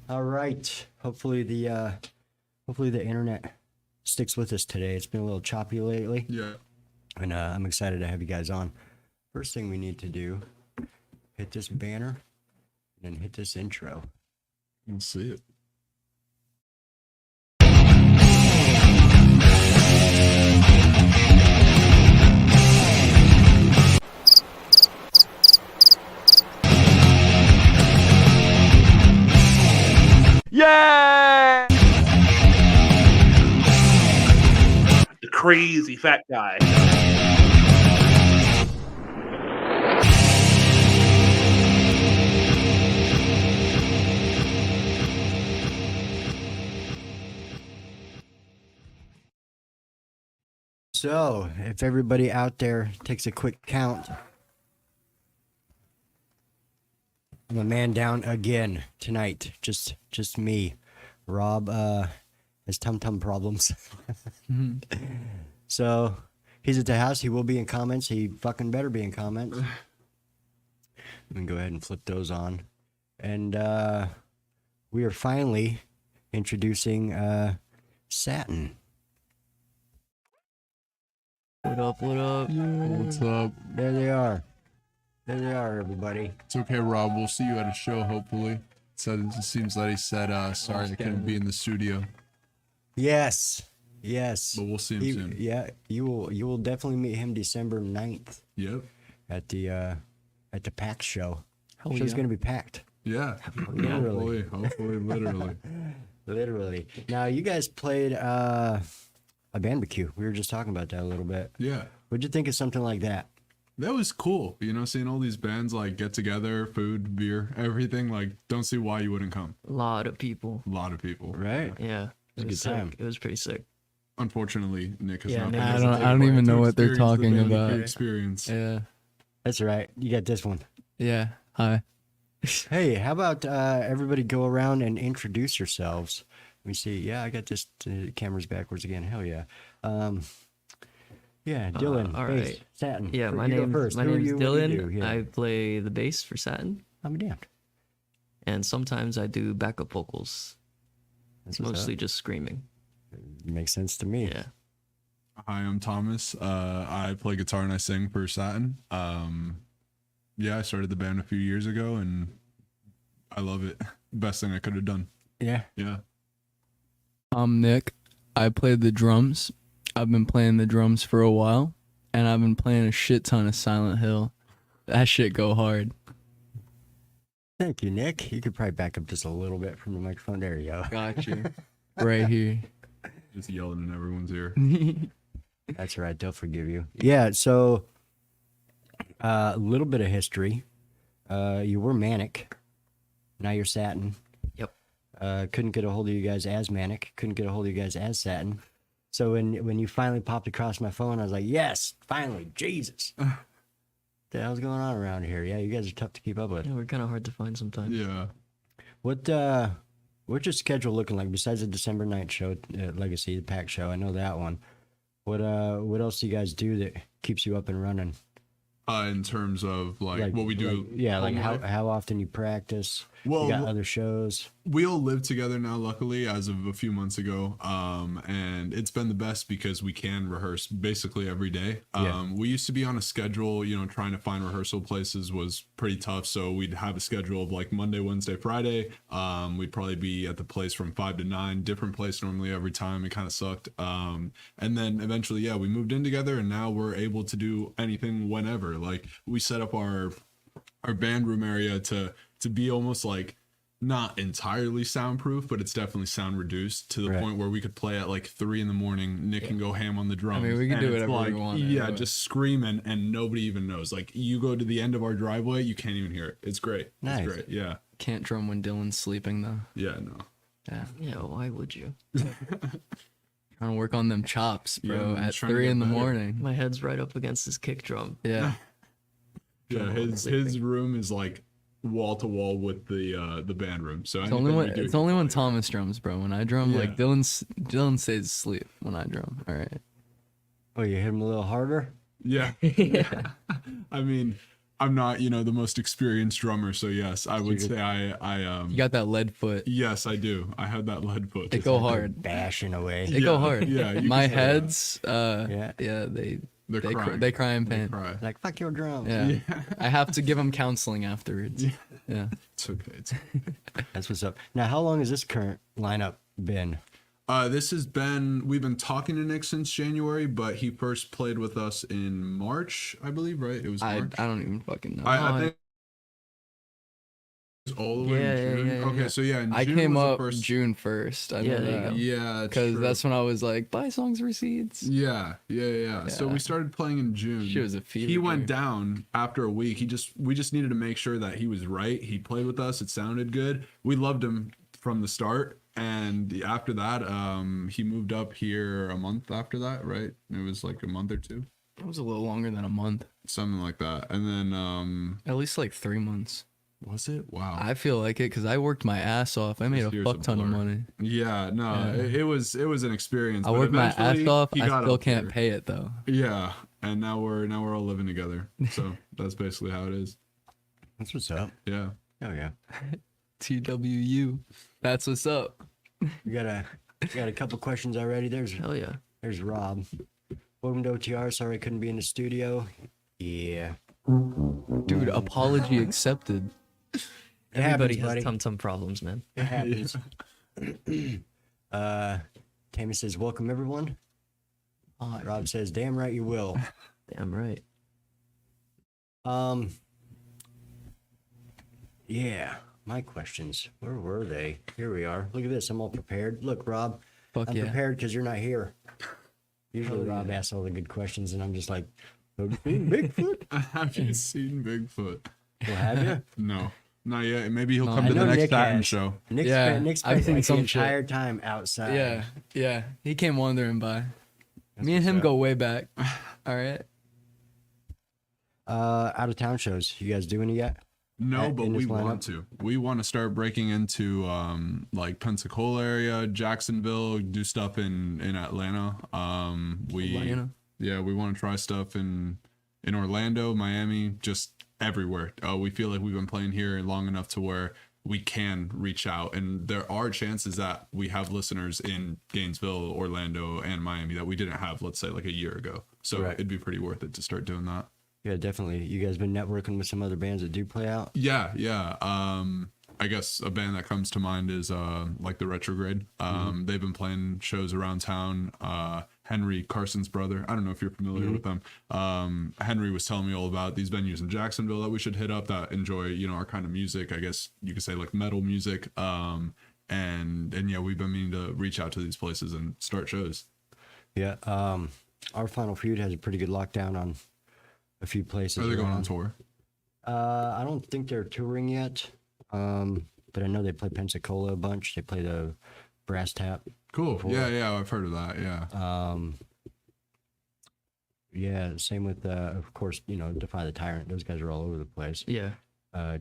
All right. Hopefully the internet sticks with us today. It's been a little choppy lately. Yeah. And I'm excited to have you guys on. First thing we need to do, hit this banner and then hit this intro. We'll see it. Yay! The crazy fat guy. So, if everybody out there takes a quick count, I'm a man down again tonight. Just me. Rob has tum-tum problems. So, he's at the house. He will be in comments. He fucking better be in comments. Let me go ahead and flip those on. And we are finally introducing Satin. What up, what up? What's up? There they are. There they are, everybody. It's okay, Rob. We'll see you at a show, hopefully. It seems that he said, sorry, I couldn't be in the studio. Yes. Yes. But we'll see him soon. Yeah, you will definitely meet him December 9th Yep. at the PACT show. Hell Show's yeah. gonna be packed. Yeah. Literally. Hopefully, literally. Literally. Now you guys played a barbecue. We were just talking about that a little bit. Yeah. What'd you think of something like that? That was cool. You know, seeing all these bands like get together, food, beer, everything. Like, don't see why you wouldn't come. A lot of people. A lot of people. Right? Yeah. It was a good sick. time. It was pretty sick. Unfortunately, Nick has Yeah, not Nick been has able not to been I don't take even part know to what they're experience the talking barbecue about. Experience. Yeah. That's right. You got this one. Yeah. Hi. Hey, how about everybody go around and introduce yourselves? Let me see. Yeah, I got this camera's backwards again. Hell yeah. Yeah, Dylan. all bass, right. Satin. Yeah, my You go name's first. Who are name's you? What do you Dylan. do? Yeah. I play the bass for Satin, I'm damned. and sometimes I do backup vocals. That's It's what's mostly up. just screaming. Makes sense to me. Yeah. Hi, I'm Thomas. I play guitar and I sing for Satin. Yeah, I started the band a few years ago and I love it. Best thing I could have done. Yeah. Yeah. I'm Nick. I play the drums. I've been playing the drums for a while, and I've been playing a shit ton of Silent Hill. That shit go hard. Thank you, Nick. You could probably back up just a little bit from the microphone. There you go. Got you. Right here. Just yelling in everyone's ear. That's right. They'll forgive you. Yeah. So, a little bit of history. You were Manic. Now you're Satin. Yep. Couldn't get a hold of you guys as Manic. Couldn't get a hold of you guys as Satin. So when you finally popped across my phone, I was like, yes, finally, Jesus. What the hell's going on around here? Yeah, you guys are tough to keep up with. Yeah, we're kind of hard to find sometimes. Yeah. What's your schedule looking like besides the December 9th show, Legacy, the PACT show? I know that one. What else do you guys do that keeps you up and running? In terms of like what we do. Like home life. how often you practice. Well, you got other shows. we all live together now, luckily, as of a few months ago. And it's been the best because we can rehearse basically every day. Yeah. We used to be on a schedule, you know, trying to find rehearsal places was pretty tough. So we'd have a schedule of like Monday, Wednesday, Friday. We'd probably be at the place from 5 to 9, different place normally every time. It kind of sucked. And then eventually, yeah, we moved in together and now we're able to do anything whenever. Like we set up our band room area to be almost like not entirely soundproof, but it's definitely sound reduced to the Right. point where we could play at like 3 a.m. Nick can go ham on the drums. I mean, we can and do it's whatever we like, want, Yeah, anyway. just scream and nobody even knows. Like you go to the end of our driveway, you can't even hear it. It's great. Nice. It's great. Yeah. Can't drum when Dylan's sleeping, though. Yeah, no. Yeah. Yeah, why would you? Trying to work on them chops, Yeah, bro, man, at trying to 3 get in the better. morning. My head's right up against this kick drum. Yeah. Yeah, his room is like wall to wall with the band room. So It's only when Thomas drums, bro. When I drum, Yeah. like Dylan stays asleep when I drum. All right. Oh, you hit him a little harder? Yeah. I mean, I'm not, the most experienced drummer. So yes, I would say I You got that lead foot. yes, I do. I have that lead foot. It go hard. Bashing away. They go hard. Yeah, you My can say that. heads. Yeah. Yeah. They're crying. They cry in They pain. cry. Like, fuck your drums. Yeah. I have to give them counseling afterwards. Yeah. It's okay. That's what's up. Now, how long has this current lineup been? This has been, we've been talking to Nick since January, but he first played with us in March, I believe, right? It was I March. don't even fucking know. I think it was all the way in June. Okay, so yeah, in I June came was the up first. June 1st. I Yeah, know there you that. go. Yeah, Because true. that's when I was like, buy songs receipts. Yeah. So Yeah. we started playing in June. She was a fever He went dream. down after a week. We just needed to make sure that he was right. He played with us. It sounded good. We loved him from the start. And after that, he moved up here a month after that, right? It was like a month or two, It was a little longer than a month. something like that. And then, At least like 3 months. was it? Wow. I feel like it because I worked my ass off. I made This a year's fuck a ton of blur. money. Yeah, no, Yeah. It was an experience. I but worked my ass eventually off. he I got still up can't there. pay it though. Yeah, and now we're all living together. So that's basically how it is. That's what's up. Yeah. Oh, yeah. TWU. That's what's up. We got a couple questions already. Hell yeah. There's Rob. Welcome to OTR. Sorry I couldn't be in the studio. Yeah. Dude, apology accepted. It Everybody happens, has buddy. tum problems, man. It happens. Tammy says, welcome everyone. Rob says, damn right you will. Damn right. Yeah, my questions. Where were they? Here we are. Look at this. I'm all prepared. Look, Rob, Fuck I'm yeah. prepared because you're not here. Usually Rob asks all the good questions, and I'm just like, have you seen Bigfoot? Have you seen Bigfoot? Well, have you? No, not yet. Maybe he'll come I to the know next Nick Satin has. show. Nick's Yeah, spent, Nick I've spent seen like the some shit. entire time outside. Yeah. He came wandering by. Me and him go way back. All right. Out of town shows. You guys do any yet? No, in but this we want lineup? to. We want to start breaking into like Pensacola area, Jacksonville, do stuff in Atlanta. Atlanta? Yeah, we want to try stuff in Orlando, Miami, just everywhere. We feel like we've been playing here long enough to where we can reach out, and there are chances that we have listeners in Gainesville, Orlando, and Miami that we didn't have, let's say, like a year ago. So Right. it'd be pretty worth it to start doing that. Yeah, definitely. You guys been networking with some other bands that do play out? Yeah. I guess a band that comes to mind is like the Retrograde. They've been playing shows around town. Henry, Carson's brother. I don't know if you're familiar with them. Henry was telling me all about these venues in Jacksonville that we should hit up that enjoy, our kind of music. I guess you could say like metal music. And yeah, we've been meaning to reach out to these places and start shows. Yeah. Our Final Feud has a pretty good lockdown on a few places. Are they going on around. tour? I don't think they're touring yet, but I know they play Pensacola a bunch. They play the Brass Tap. Cool. Yeah, I've heard of that. Yeah. Yeah, same with, of course, Defy the Tyrant. Those guys are all over the place. Yeah.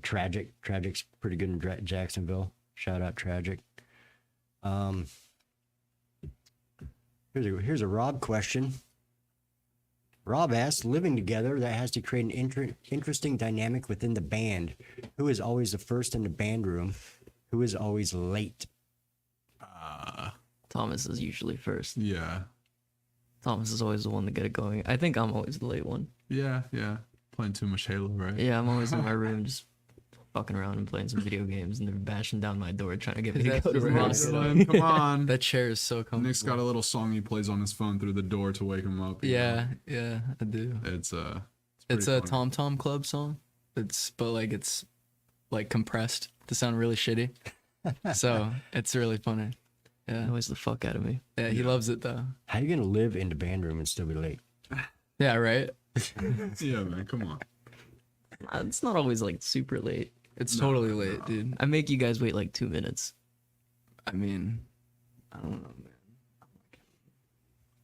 Tragic's pretty good in Jacksonville. Shout out Tragic. Here's a Rob question. Rob asks, living together, that has to create an interesting dynamic within the band. Who is always the first in the band room? Who is always late? Thomas is usually first. Yeah. Thomas is always the one to get it going. I think I'm always the late one. Yeah. Playing too much Halo, right? Yeah, I'm always in my room just fucking around and playing some video games, and they're bashing down my door trying to get me to That's go to the bed. worst. Come on. That chair is so comfortable. Nick's got a little song he plays on his phone through the door to wake him up. you know? Yeah, I do. It's It's pretty a funny. Tom Tom Club song. It's compressed to sound really shitty. So it's really funny. It Yeah. annoys the fuck out of me. Yeah, he loves it though. How you gonna live in the band room and still be late? Yeah, right? Yeah, man, come on. It's not always like super late. It's totally late, dude. I make you guys wait like 2 minutes. I mean, I don't know, man.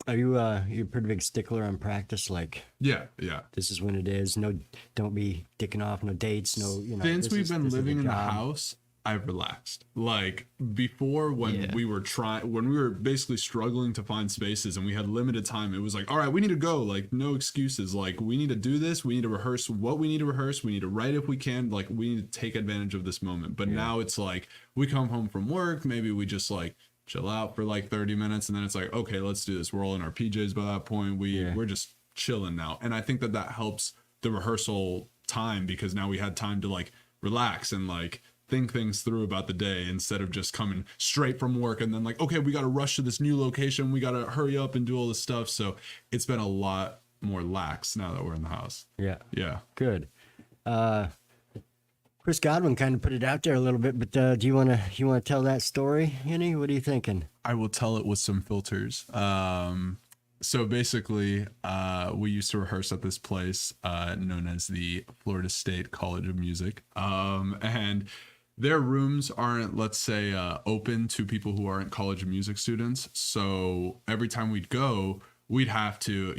Are you a pretty big stickler on practice? Like, Yeah. this is when it is. No, don't be dicking off. No dates. No, Since this we've is- been this is living the in the job. house, I've relaxed. Like before, when we were basically struggling to find spaces and we had limited time, it was like, all right, we need to go. Like, no excuses. Like, we need to do this. We need to rehearse what we need to rehearse. We need to write if we can. Like, we need to take advantage of this moment. But now it's like, we come home from work. Maybe we just like chill out for like 30 minutes. And then it's like, okay, let's do this. We're all in our PJs by that point. We're just chilling now. And I think that helps the rehearsal time, because now we had time to like relax and like think things through about the day, instead of just coming straight from work and then like, okay, we got to rush to this new location, we got to hurry up and do all this stuff. So it's been a lot more lax now that we're in the house. Yeah Good. Chris Godwin kind of put it out there a little bit, but do you want to tell that story, Henny? What are you thinking? I will tell it with some filters. So basically, we used to rehearse at this place known as the Florida State College of Music, and their rooms aren't, let's say, open to people who aren't College of Music students. So every time we'd go, we'd have to,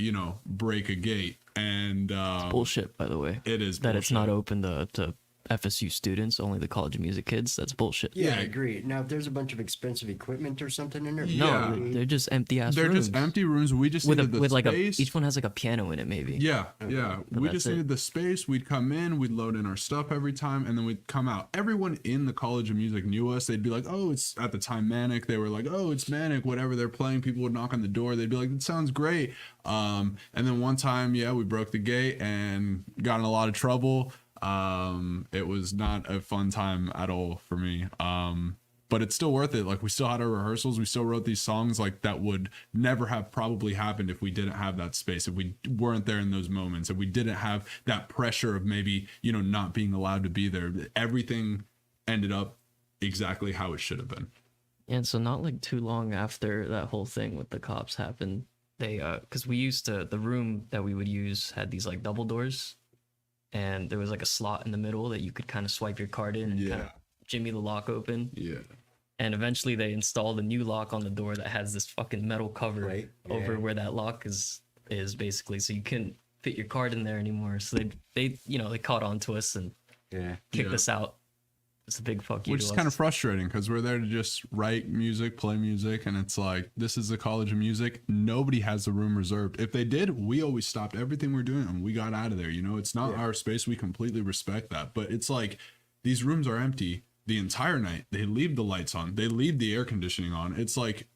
break a gate. And It's bullshit, by the way. It is that bullshit. it's not open to FSU students, only the College of Music kids. That's bullshit. Yeah, I agree. Now, if there's a bunch of expensive equipment or something in there, No, they're just empty ass They're rooms. just empty rooms. We just needed the with like space. each one has like a piano in it, maybe. Yeah. We that's just it. needed the space. We'd come in, we'd load in our stuff every time, and then we'd come out. Everyone in the College of Music knew us. They'd be like, oh, it's at the time Manic. They were like, oh, it's Manic, whatever they're playing. People would knock on the door. They'd be like, it sounds great. And then one time, we broke the gate and got in a lot of trouble. It was not a fun time at all for me. But it's still worth it. Like, we still had our rehearsals. We still wrote these songs like that would never have probably happened if we didn't have that space, if we weren't there in those moments, if we didn't have that pressure of maybe, not being allowed to be there. Everything ended up exactly how it should have been. And so not like too long after that whole thing with the cops happened, they because we used to, the room that we would use had these like double doors, and there was like a slot in the middle that you could kind of swipe your card in and kind of jimmy the lock open. Yeah. And eventually they installed a new lock on the door that has this fucking metal cover over where that lock is basically, so you couldn't fit your card in there anymore. So they caught on to us and kicked us out. It's a big fuck you. Which is kind of frustrating, because we're there to just write music, play music, and it's like, this is the College of Music. Nobody has the room reserved. If they did, we always stopped everything we're doing and we got out of there. It's not our space. We completely respect that. But it's like, these rooms are empty the entire night. They leave the lights on. They leave the air conditioning on. It's like,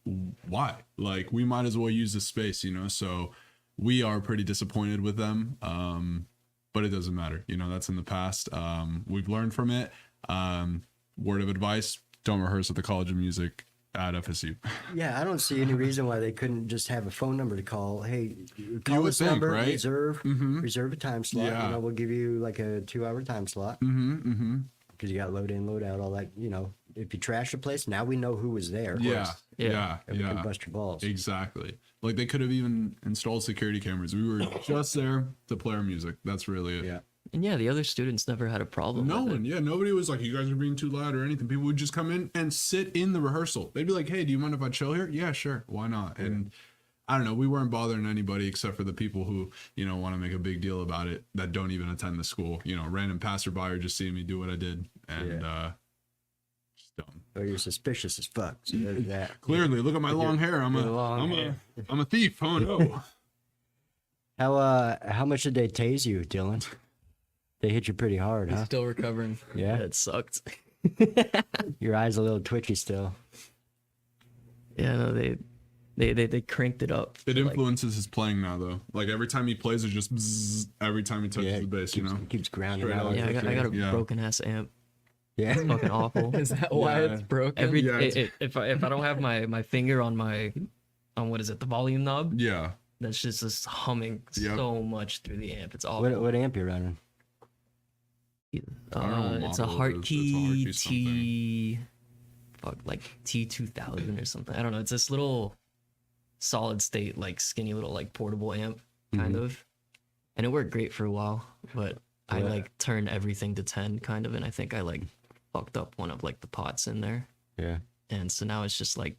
why? Like, we might as well use the space, So we are pretty disappointed with them. But it doesn't matter. That's in the past. We've learned from it. Word of advice: don't rehearse at the College of Music at FSU. Yeah, I don't see any reason why they couldn't just have a phone number to call. Hey, call would this think, number, right? reserve a time slot. Yeah. We'll give you like a 2-hour time slot. Because you got load in, load out, all that. If you trash the place, now we know who was there. Yeah. And we can bust your balls. Exactly. Like, they could have even installed security cameras. We were just there to play our music. That's really it. Yeah. And the other students never had a problem. No with one, it. nobody was like, you guys are being too loud or anything. People would just come in and sit in the rehearsal. They'd be like, hey, do you mind if I chill here? Yeah, sure. Why not? And I don't know, we weren't bothering anybody except for the people who, want to make a big deal about it that don't even attend the school. Random passerby or just seeing me do what I did. And just dumb. Or you're suspicious as fuck. So there's that. Clearly, look at my long hair. I'm a thief. Oh no. How much did they tase you, Dylan? They hit you pretty hard, huh? Still recovering. Yeah. It sucked. Your eyes a little twitchy still. Yeah, no, they cranked it up. It influences his playing now, though. Like, every time he plays, it's just bzzz, every time he touches the bass, It keeps grounding Straight out. up. Yeah, I got a broken ass amp. Yeah. It's fucking awful. Is that why it's broken? If I don't have my finger on what is it, the volume knob, Yeah. that's just humming so much through the amp. It's awful. What amp you running? I don't know what It's a model it is, but it's a Hartkey Hartkey T, like T2000 or something. I don't know. It's this little solid state, like skinny little like portable amp kind of, and it worked great for a while. But I like turned everything to 10 kind of, and I think I like fucked up one of like the pots in there. Yeah. And so now it's just like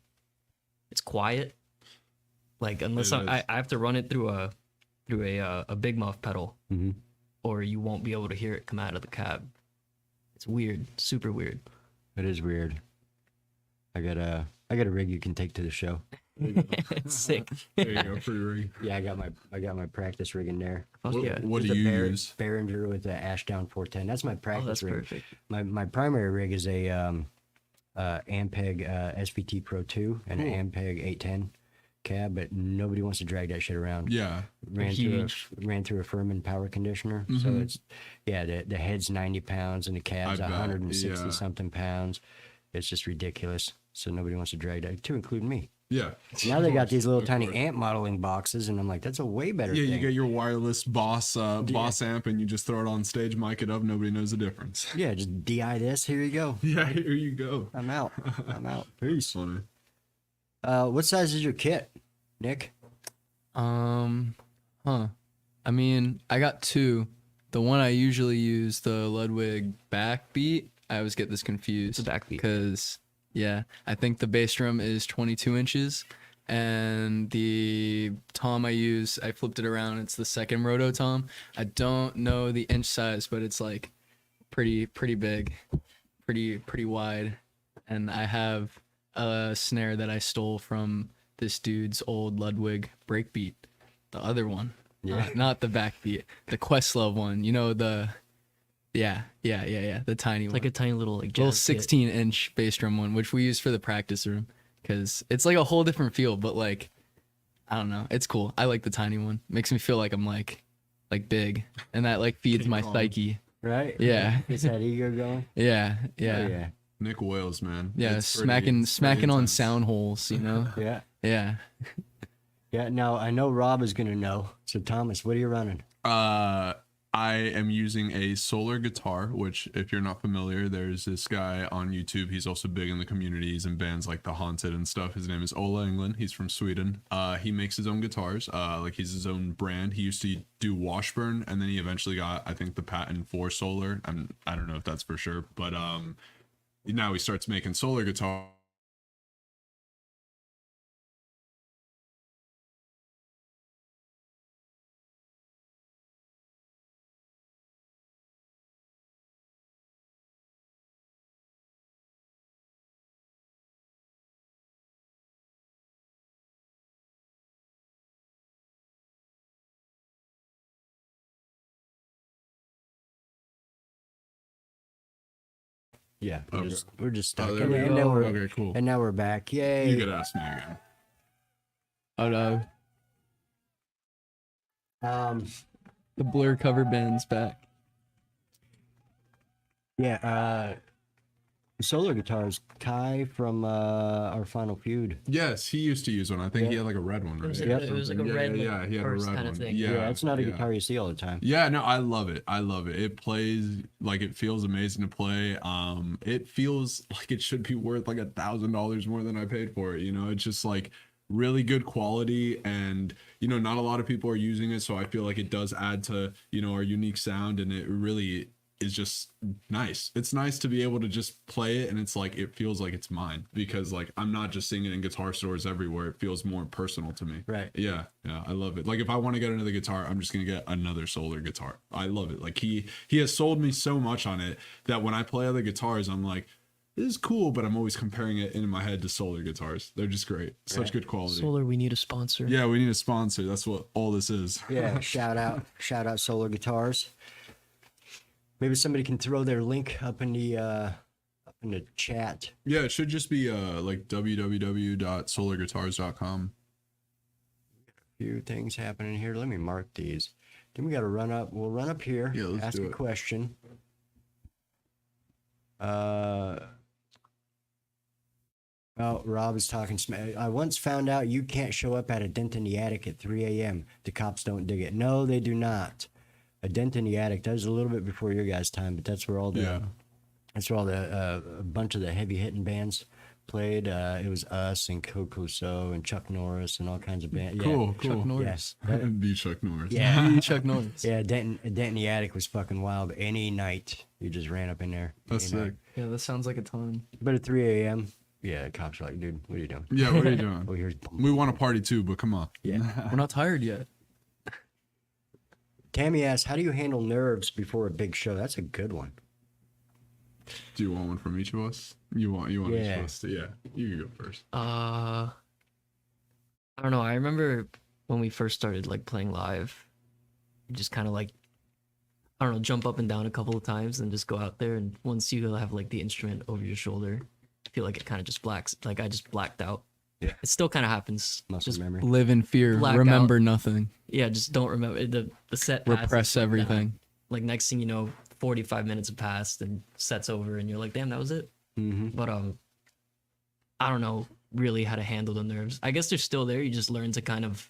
it's quiet. Like unless I have to run it through a big muff pedal. Or you won't be able to hear it come out of the cab. It's weird, super weird. It is weird. I got a rig you can take to the show. Sick. There you go, free rig. Yeah, I got my practice rig in there. Fuck yeah. What do Just a you use? Behringer with the Ashdown 410. That's my Oh, practice that's rig. perfect. My primary rig is a Ampeg SVT Pro 2 and Cool. an Ampeg 810 cab, but nobody wants to drag that shit around. Yeah. ran huge. through a Furman power conditioner, so Mhm. it's the head's 90 pounds and the cab's I bet, 160 yeah. something pounds. It's just ridiculous. So nobody wants to drag that, to include me. Yeah. Now they got Of these little course, tiny of course. amp modeling boxes, and I'm like, that's a way better Yeah, thing. you get your wireless Boss amp and you just throw it on stage, mic it up, nobody knows the difference. Yeah, just DI this. Here you go. Yeah, here you go. I'm out. Peace. Funny. What size is your kit, Nick? I mean, I got two. The one I usually use, the Ludwig backbeat, I always get this confused. It's a backbeat. Because, yeah, I think the bass drum is 22 inches. And the tom I use, I flipped it around. It's the second roto tom. I don't know the inch size, but it's like pretty big, pretty wide. And I have a snare that I stole from this dude's old Ludwig breakbeat, the other one. Yeah. Not the backbeat, the Questlove one. You know, the the tiny It's one. like a tiny little like Little jazz kit. 16-inch bass drum one, which we use for the practice room, because it's like a whole different feel. But like, I don't know, it's cool. I like the tiny one. Makes me feel like I'm like big, and that like feeds King my Kong. psyche. Right? Yeah. Is that ego going? Yeah, Oh, yeah, yeah. Nick Wales, man. yeah. It's Smacking pretty on intense. sound holes, you know. Yeah. Yeah. Yeah. Now I know Rob is gonna know. So Thomas, what are you running? I am using a solar guitar, which, if you're not familiar, there's this guy on YouTube. He's also big in the communities and bands like The Haunted and stuff. His name is Ola England. He's from Sweden. He makes his own guitars. Like, he's his own brand. He used to do Washburn, and then he eventually got, I think, the patent for solar. I don't know if that's for sure, but now he starts making solar guitar. Yeah. Okay. We're just stuck. there and, we and go. now we're, Okay, cool. and now we're back. Yay. You could ask me again. Oh no, Um. the Blur cover band's back. Yeah. Solar guitars. Kai from our Final Feud. Yes, he used to use one. I think he Yeah. had like a red one, right? was Yep. It was like a Yeah, red, yeah, he had a first red kind of one. thing. Yeah. It's not a yeah. guitar you see all the time. Yeah, no, I love it. I love it. It plays like, it feels amazing to play. It feels like it should be worth like $1,000 more than I paid for it. You know, it's just like really good quality, and you know, not a lot of people are using it, so I feel like it does add to, you know, our unique sound, and it really is just nice. It's nice to be able to just play it, and it's like, it feels like it's mine, because like, I'm not just seeing it in guitar stores everywhere. It feels more personal to me. Right. Yeah, I love it. Like, if I want to get another guitar, I'm just gonna get another solar guitar. I love it. Like, he has sold me so much on it that when I play other guitars, I'm like, this is cool, but I'm always comparing it in my head to solar guitars. They're just great. Such Right. good quality. Solar, we need a sponsor. Yeah, we need a sponsor. That's what all this is. Yeah. shout out Solar Guitars. Maybe somebody can throw their link up in the chat. Yeah, it should just be like www.solarguitars.com. Few things happening here. Let me mark these. Then we got to run up. We'll run up here. Yeah, let's ask do a it. question. Oh, Rob is talking. I once found out you can't show up at a dent in the attic at 3 a.m. The cops don't dig it. No, they do not. A dent in the attic. That was a little bit before your guys' time, but that's where all the Yeah. that's where all the a bunch of the heavy hitting bands played. It was us and Coco So and Chuck Norris and all kinds of bands. Cool, Chuck cool. Norris. Yeah. Be Chuck Norris. Yeah. Chuck Norris. Yeah, Dent in the attic was fucking wild. Any night, you just ran up in there. That's Any sick. night. Yeah, that sounds like a ton. But at 3 a.m., yeah, the cops are like, dude, what are you doing? Yeah, what are you Oh, doing? here's We want to party too, but come on. yeah. We're not tired yet. Tammy asks, how do you handle nerves before a big show? That's a good one. Do you want one from each of us? You want each Yeah. of us to? Yeah, you can go first. I don't know. I remember when we first started like playing live, you just kind of like, I don't know, jump up and down a couple of times and just go out there. And once you have like the instrument over your shoulder, I feel like it kind of just blacks. Like I just blacked out. Yeah. It still kind of happens. Muscle Just memory. Live in fear. Black Remember nothing. yeah, just don't remember the set. passes Repress like that. everything. Like next thing you know, 45 minutes have passed and set's over, and you're like, damn, that was it. Mm-hmm. But I don't know really how to handle the nerves. I guess they're still there. You just learn to kind of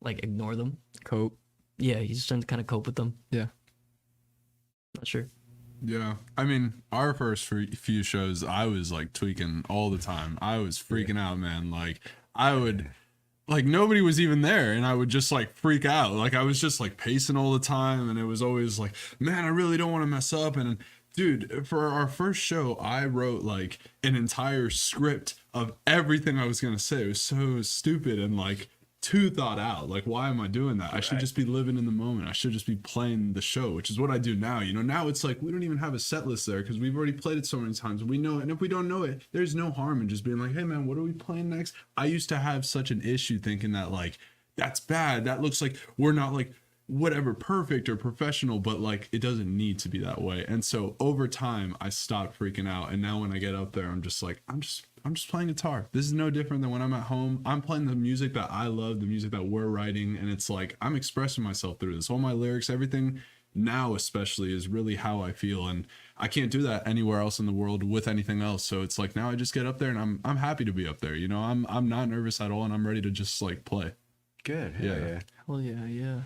like ignore them. Cope. Yeah, you just learn to kind of cope with them. Yeah. Not sure. Yeah, I mean, our first few shows, I was like tweaking all the time. I was freaking out, man. Like, I would, like, nobody was even there, and I would just like freak out. Like, I was just like pacing all the time, and it was always like, man, I really don't want to mess up. And dude, for our first show, I wrote like an entire script of everything I was gonna say. It was so stupid and like too thought out. Like, why am I doing that? I should just be living in the moment. I should just be playing the show, which is what I do now. You know, now it's like we don't even have a set list there because we've already played it so many times. We know it. And if we don't know it, there's no harm in just being like, hey man, what are we playing next? I used to have such an issue thinking that like, that's bad. That looks like we're not like whatever perfect or professional, but like it doesn't need to be that way. And so over time I stopped freaking out, and now when I get up there, I'm just like, I'm just playing guitar. This is no different than when I'm at home. I'm playing the music that I love, the music that we're writing, and it's like I'm expressing myself through this. All my lyrics, everything now especially is really how I feel, and I can't do that anywhere else in the world with anything else. So it's like now I just get up there and I'm happy to be up there. You know, I'm not nervous at all, and I'm ready to just like play. Good. Yeah. Yeah. Hell yeah.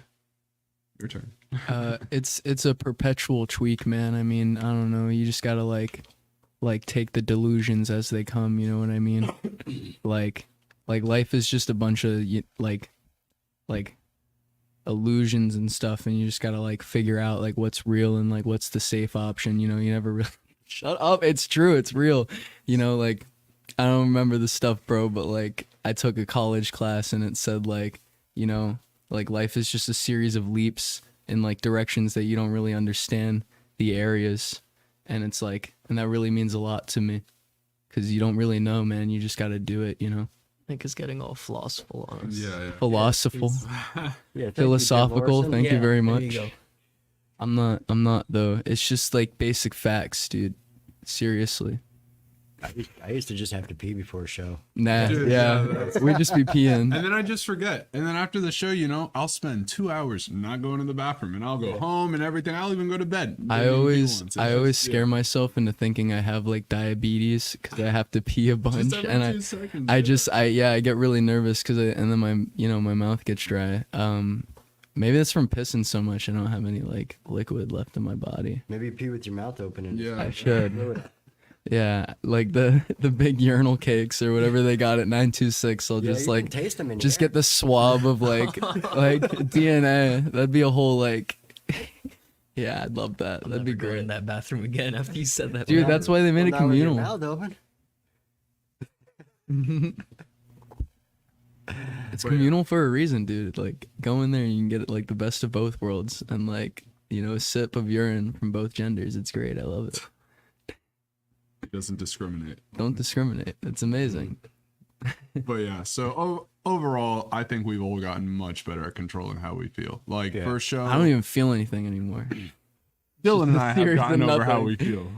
Your turn. It's a perpetual tweak, man. I mean, I don't know. You just gotta like take the delusions as they come. You know what I mean? like life is just a bunch of like illusions and stuff, and you just gotta like figure out like what's real and like what's the safe option. You know, you never really shut up. It's true. It's real. You know, like I don't remember the stuff, bro, but like I took a college class and it said like, you know, like life is just a series of leaps in like directions that you don't really understand the areas. And it's like, and that really means a lot to me because you don't really know, man. You just got to do it, you know? I think it's getting all philosophical on us. Yeah. Philosophical, Yeah. Thank you, Jim philosophical. Morrison. Thank you very there much. you go. I'm not though. It's just like basic facts, dude. Seriously. I used to just have to pee before a show. Nah, Dude, yeah. yeah, We just be peeing. And then I just forget. And then after the show, you know, I'll spend 2 hours not going to the bathroom, and I'll go home and everything. I'll even go to bed. I Maybe always once. It's always just- scare myself into thinking I have like diabetes because I have to pee a bunch, Just every and 2 seconds, I get really nervous because and then my mouth gets dry. Maybe that's from pissing so much. I don't have any like liquid left in my body. Maybe you pee with your mouth open and Yeah. I should. Yeah, like the big urinal cakes or whatever they got at 926. I'll Yeah, just you like can taste them in just here. get the swab of like DNA. That'd be a whole like. Yeah, I'd love that. That'd be Never go in great, that bathroom again after you said that. dude. That's why they made it Not with your communal. mouth open. It's But communal for a reason, dude. Like go in there and you can get like the best of both worlds and like a sip of urine from both genders. It's great. I love it. It doesn't discriminate. Don't discriminate. It's amazing. But yeah, so overall, I think we've all gotten much better at controlling how we feel. Like Yeah. first show, I don't even feel anything anymore. Dylan and I have Theory gotten than over how nothing. we feel.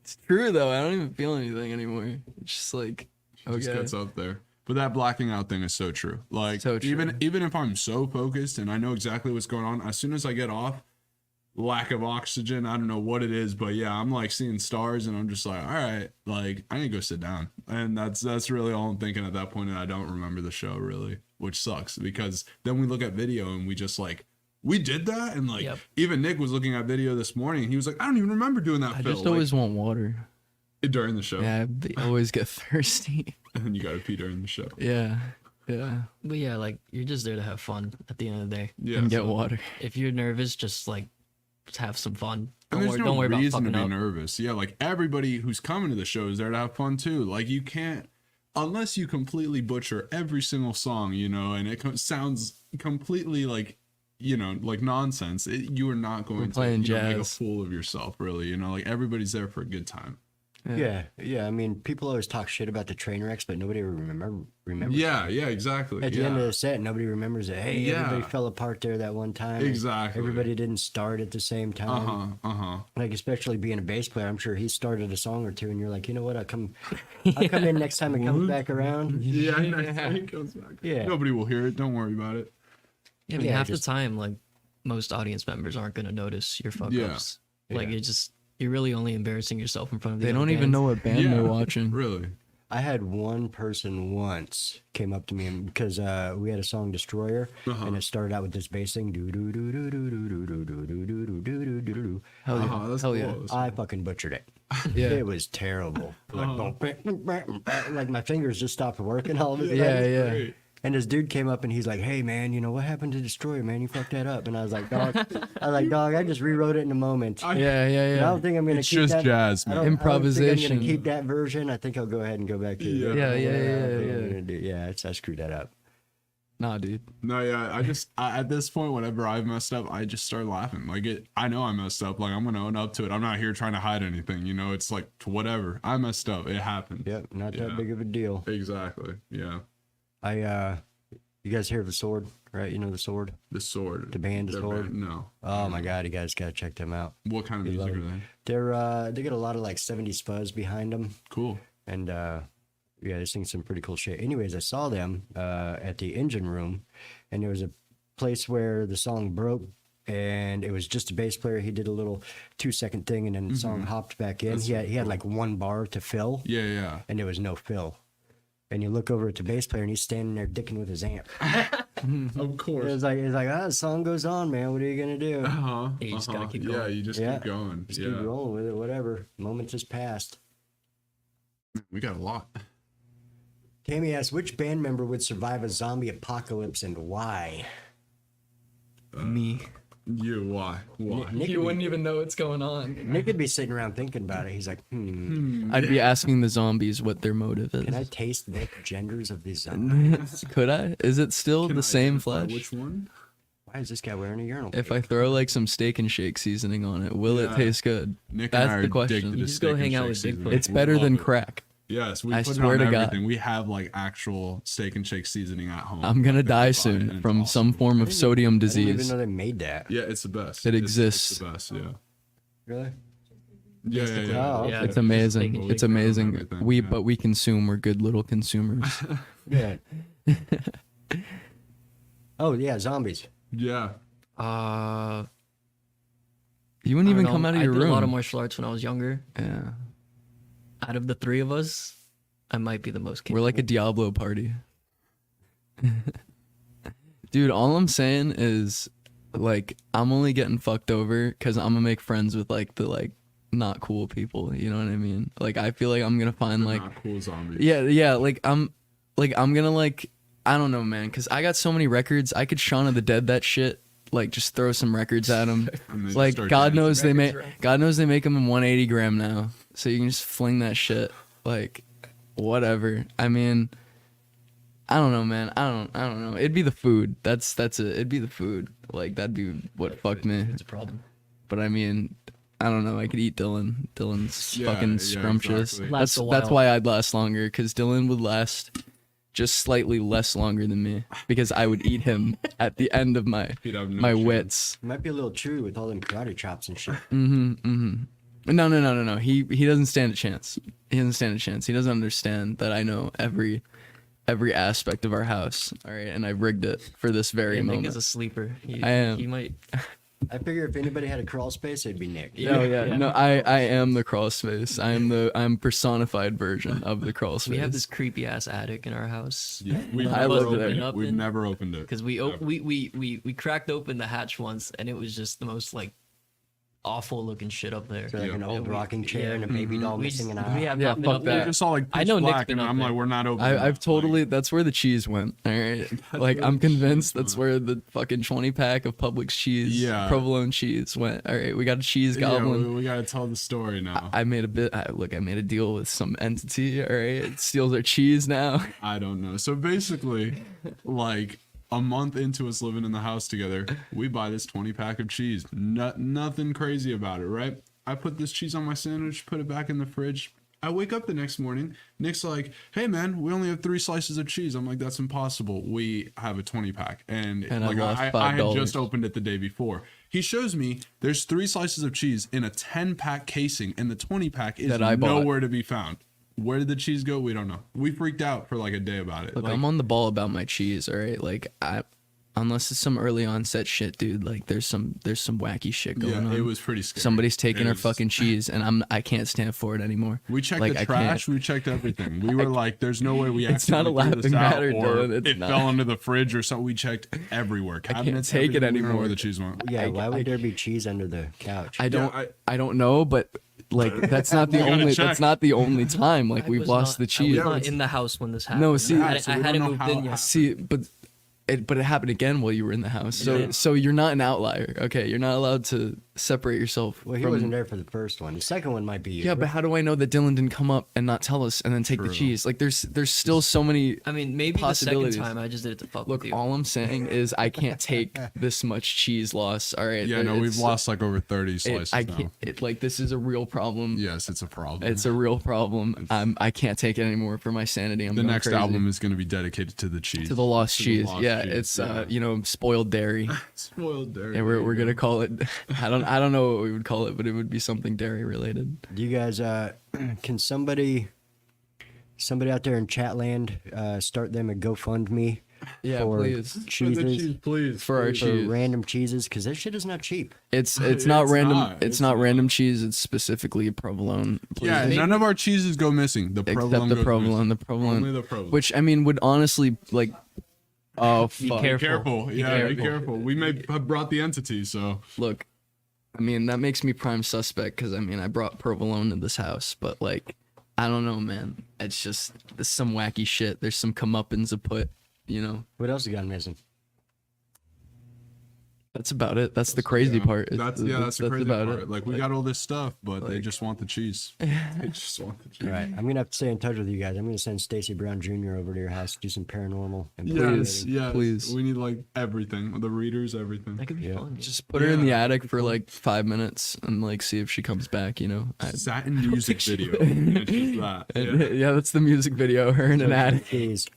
It's true though. I don't even feel anything anymore. It's just like It just gets up there. But that blacking out thing is so true. Like So true. even if I'm so focused and I know exactly what's going on, as soon as I get off, lack of oxygen, I don't know what it is, but yeah, I'm like seeing stars and I'm just like, all right, like I need to go sit down. And that's really all I'm thinking at that point, and I don't remember the show really, which sucks because then we look at video and we just like, we did that, and like Yep. even Nick was looking at video this morning and he was like, I don't even remember doing that. I Phil. just always want water. like, during the show. Yeah, I always get thirsty. And then you gotta pee during the show. Yeah. But yeah, like you're just there to have fun at the end of the day. Yeah. And get so- water. If you're nervous, just like have some fun. And there's no Don't worry about reason to fucking be up. nervous. Yeah, like everybody who's coming to the show is there to have fun too. Like you can't, unless you completely butcher every single song, and it sounds completely like, you know, like nonsense. You are not going to playing make a jazz. fool of yourself, really. You know, like everybody's there for a good time. Yeah, I mean, people always talk shit about the train wrecks, but nobody remembers. Yeah, yeah, exactly. At the yeah. end of the set, nobody remembers it. Hey, Yeah. everybody fell apart there that one time. and Exactly. Everybody didn't start at the same time. Uh-huh. Like, especially being a bass player, I'm sure he started a song or two, and you're like, you know what? I'll come in next time it comes back around. Yeah, next time it comes back. Yeah. Nobody will hear it. Don't worry about it. Yeah, I mean, Yeah, half just- the time, like most audience members aren't gonna notice your fuck Yeah. ups. Like Yeah. you're really only embarrassing yourself in front of the They other don't even bands. know what band they're watching. Really. I had one person once came up to me because we had a song Destroyer, and it started out with this bass thing. Do do do do do do do do do do do do do do do. Hell yeah. That's Hell cool. yeah. That's I fucking butchered it. Yeah. It was terrible. Like my fingers just stopped working all of a sudden. Yeah. great. And this dude came up and he's like, "Hey man, you know what happened to Destroyer, man? You fucked that up." And I was like, "Dog, I just rewrote it in a moment. I Yeah. don't think I'm gonna It's keep just that. jazz, I man. don't think I'm Improvisation. gonna keep that version. I think I'll go ahead and go back to the Yeah. Yeah, I screwed that up. Nah, dude. No, yeah, at this point, whenever I've messed up, I just start laughing. Like I know I messed up. Like I'm gonna own up to it. I'm not here trying to hide anything. You know, it's like whatever. I messed up. It happened. Yep, not Yeah. that big of a deal. Exactly. Yeah. You guys hear of the Sword, right? You know the Sword, The Sword. the band, the Their Sword. band? No. Oh my God, you guys gotta check them out. What kind of You music love are it. they? They got a lot of like 70s fuzz behind them, Cool. and yeah, they sing some pretty cool shit. Anyways, I saw them at the Engine Room, and there was a place where the song broke, and it was just a bass player. He did a little 2-second thing, and then the song hopped back in. He had like one bar to fill, Yeah, yeah. and there was no fill. And you look over at the bass player, and he's standing there dicking with his amp. Of course. It's like, the song goes on, man. What are you gonna do? Uh-huh. You just gotta keep Yeah, going. you just Yeah. keep going. Just yeah. keep rolling with it. Whatever. Moment just passed. We got a lot. Tammy asks, which band member would survive a zombie apocalypse and why? Me. You, why? Why? Nick You would, wouldn't even know what's going on. Nick would be sitting around thinking about it. He's like, I'd be asking the zombies what their motive can I is. taste the genders of these zombies? Could I? Is it still Can the I same identify flesh? Which one? Why is this guy wearing a urinal? If I throw like some steak and shake seasoning on it, will it Yeah. taste good? Nick That's and I are the question. addicted You to just go steak and hang out shake with seasoning. Bigfoot. It's We better love than it. crack. Yes, we I put swear it on to God. everything. We have like actual steak and shake seasoning at home. I'm gonna that we buy, die and soon it's from awesome. some form of sodium I didn't even disease. know they made that. Yeah, it's the best. It It's exists. the best. Yeah. Really? Yeah, yeah, yeah. Oh, Yeah. It's Steak amazing. and It's shake. amazing. Everything, yeah. But we consume. We're good little consumers. Yeah. Oh, yeah, zombies. Yeah. You wouldn't I even don't come know. out of I your did room. a lot of martial arts when I was younger. Yeah, Out of the three of us, I might be the most we're like a Diablo party. Dude, all I'm saying is, like, I'm only getting fucked over because I'm gonna make friends with like the like not cool people. You know what I mean? Like, I feel like I'm gonna find like, Not cool zombies. yeah, like I'm gonna like, I don't know, man, because I got so many records. I could Shaun of the Dead that shit. Like, just throw some records at them. And they just Like, start God dancing. knows they make them in 180 gram now, so you can just fling that shit. Like, whatever. I mean, I don't know, man. I don't know. It'd be the food. That's it. It'd be the food. Like, that'd be what fucked me. It's a problem. But I mean, I don't know. I could eat Dylan. Dylan's Yeah, fucking yeah, scrumptious. exactly. Lasts a That's while. why I'd last longer, because Dylan would last just slightly less longer than me, because I would eat him at the end of my He'd have no my chance. wits. It might be a little chewy with all them karate chops and shit. No. He doesn't stand a chance. He doesn't stand a chance. He doesn't understand that I know every aspect of our house. All right, and I rigged it for this very Yeah, Nick moment. is a sleeper. I am. He might. I figure if anybody had a crawl space, it'd be Nick. No, no. I am the crawl space. I'm personified version of the crawl space. We have this creepy ass attic in our house. Yeah, we've I never lived there. opened it. Up We've in- never opened it. Because we cracked open the hatch once, and it was just the most like awful looking shit up there. So like an Yeah. old we- rocking chair yeah. and a baby doll We missing just, an eye. we have Yeah, not been fuck up that. I there. just saw like I pitch know Nick's black, been and up I'm there. like, we're not opening. I've it. totally. That's where the cheese went. All right, like I'm convinced that's where the fucking 20-pack of Publix cheese, Yeah. provolone cheese went. All right, we got a cheese Yeah, goblin. we gotta tell the story now. I made a deal with some entity. All right, it steals our cheese now. I don't know. So basically, like a month into us living in the house together, we buy this 20-pack of cheese. Nothing crazy about it, right? I put this cheese on my sandwich, put it back in the fridge. I wake up the next morning. Nick's like, "Hey man, we only have 3 slices of cheese." I'm like, "That's impossible. We have a 20-pack." And like I had just opened it the day before. He shows me there's 3 slices of cheese in a 10-pack casing, and the 20-pack is nowhere to be found. Where did the cheese go? We don't know. We freaked out for like a day about it. Look, like, I'm on the ball about my cheese, all right? Like unless it's some early onset shit, dude, like there's some wacky shit going on. It was pretty scary. Somebody's taking our fucking cheese, and I can't stand for it anymore. We checked like, the trash. We checked everything. We were like, "There's no way we." It's not a laughing matter, Dylan. It's it not. fell into the fridge or something. We checked everywhere. Cabinets, I can't take it everything. We don't know anymore. where the cheese went. Yeah, why would there be cheese under the couch? I don't know, but like that's not the gotta only check. that's not the only time like we've lost the I cheese. was not in the house when this happened. No, see, I so we hadn't don't know moved how in it yet. See, but it happened again while you were in the house. So Yeah. so you're not an outlier. Okay, you're not allowed to separate yourself. Well, he from, wasn't there for the first one. The second one might be you. Yeah, but how do I know that Dylan didn't come up and not tell us and then take the True. cheese? Like there's still so many. I mean, maybe the second Possibilities. time I just did it to fuck Look, with you. all I'm saying is I can't take this much cheese loss. All right. Yeah, no, we've lost like over 30 slices I now. can't. Like this is a real problem. Yes, it's a problem. It's a real problem. I can't take it anymore for my sanity. I'm the going next crazy. album is going to be dedicated to the cheese. To the lost To the cheese. lost Yeah, cheese, it's yeah. spoiled dairy. Spoiled dairy. And we're gonna call it. I don't know what we would call it, but it would be something dairy related. Do you guys can somebody out there in Chatland start them a GoFundMe Yeah, for please. cheeses please. For our for cheese. random cheeses because that shit is not cheap. It's not It's random. not. It's It's not not. random cheese. It's specifically provolone. Please. Yeah, none of our cheeses go missing. The except provolone the goes provolone. missing. The provolone. Only the provolone. Which I mean would honestly like. Oh fuck! careful. Careful. Yeah, be careful. We may have brought the entity, so. Look, I mean that makes me prime suspect because I mean I brought provolone to this house, but like I don't know, man. It's just there's some wacky shit. There's some comeuppance put. You know. What else you got missing? That's about it. That's the crazy part. That's the crazy about part. it. Like we got all this stuff, but they just want the cheese. They just want the cheese. All right, I'm gonna have to stay in touch with you guys. I'm gonna send Stacy Brown Jr. over to your house to do some paranormal and Yes, investigating. yes. Please. We need like everything. The readers, everything. That could be Yeah. fun. Just put her in the Yeah. attic for like 5 minutes and like see if she comes back. You know. Satin music video. It's just that. Yeah. Yeah, that's the music video. Her in an attic. Cheese.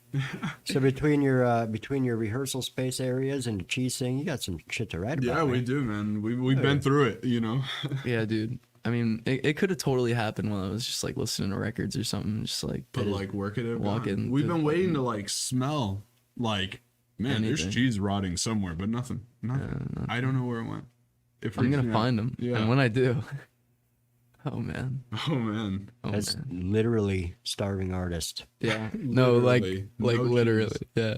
So between your rehearsal space areas and the cheese thing, you got some shit to write about. Yeah, we right? do, man. We've been through it, you know. Yeah, dude. I mean, it could have totally happened while I was just like listening to records or something. Just like, But like work it out. Walk in We've to been waiting to like smell like man, Anything. there's cheese rotting somewhere, but nothing. I don't know where it went. It I'm freaks gonna me find out. them. Yeah. And when I do, oh man, Oh man. oh That's man. literally starving artist. Yeah. No, like Literally. like No literally. cheese. Yeah.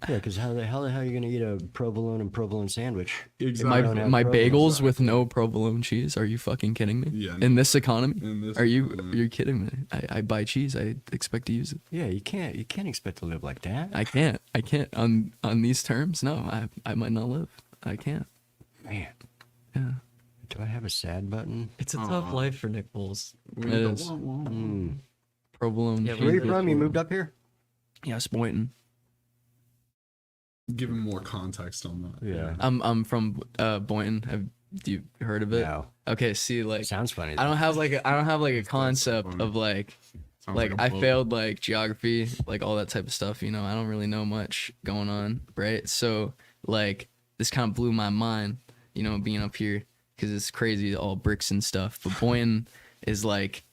Yeah, because how the hell are you gonna eat a provolone and provolone sandwich? Exactly. don't have My provolone. bagels with no provolone cheese. Are you fucking kidding me? Yeah, In this economy? In this Are you economy. you're kidding me? I buy cheese. I expect to use it. Yeah, you can't expect to live like that. I can't. On these terms. No, I might not live. I can't. Man, Yeah. do I have a sad button? It's a tough life for Nick Bulls. We It need the is. wah, wah, wah. Mm. Provolone. Yeah, cheese. Where are you we- from? You moved up here? Yes, Boynton. Give him more context on that. Yeah. I'm from Boynton. Have you heard of it? No. Okay, see, like Sounds funny. I don't have like a concept of like Sounds like a I book. failed like geography, like all that type of stuff, you know. I don't really know much going on, right? So like this kind of blew my mind, you know, being up here because it's crazy, all bricks and stuff. But Boynton is like,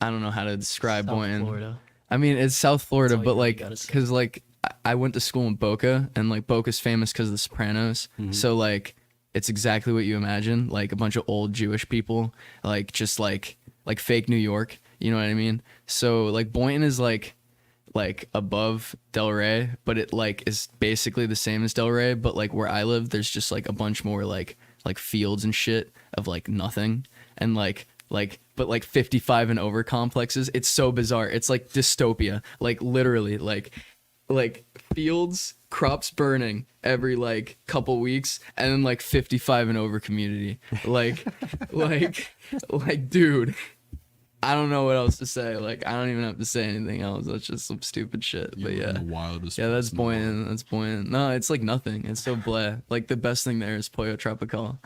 I don't know how to describe South Boynton. Florida. I mean, it's South Florida, all you but really like, gotta say. cause like I went to school in Boca, and like Boca's famous because of The Sopranos. So like, it's exactly what you imagine, like a bunch of old Jewish people, like just like fake New York. You know what I mean? So like Boynton is like above Delray, but it like is basically the same as Delray, but like where I live, there's just like a bunch more like fields and shit of like nothing, and like but like 55 and over complexes. It's so bizarre. It's like dystopia. Like literally like fields, crops burning every like couple weeks, and then like 55 and over community. Like dude. I don't know what else to say. Like, I don't even have to say anything else. That's just some stupid shit. You But live in yeah. the wildest Yeah, that's place in the world. buoyant. That's buoyant. No, it's like nothing. It's so bleh. Like the best thing there is Pollo Tropical.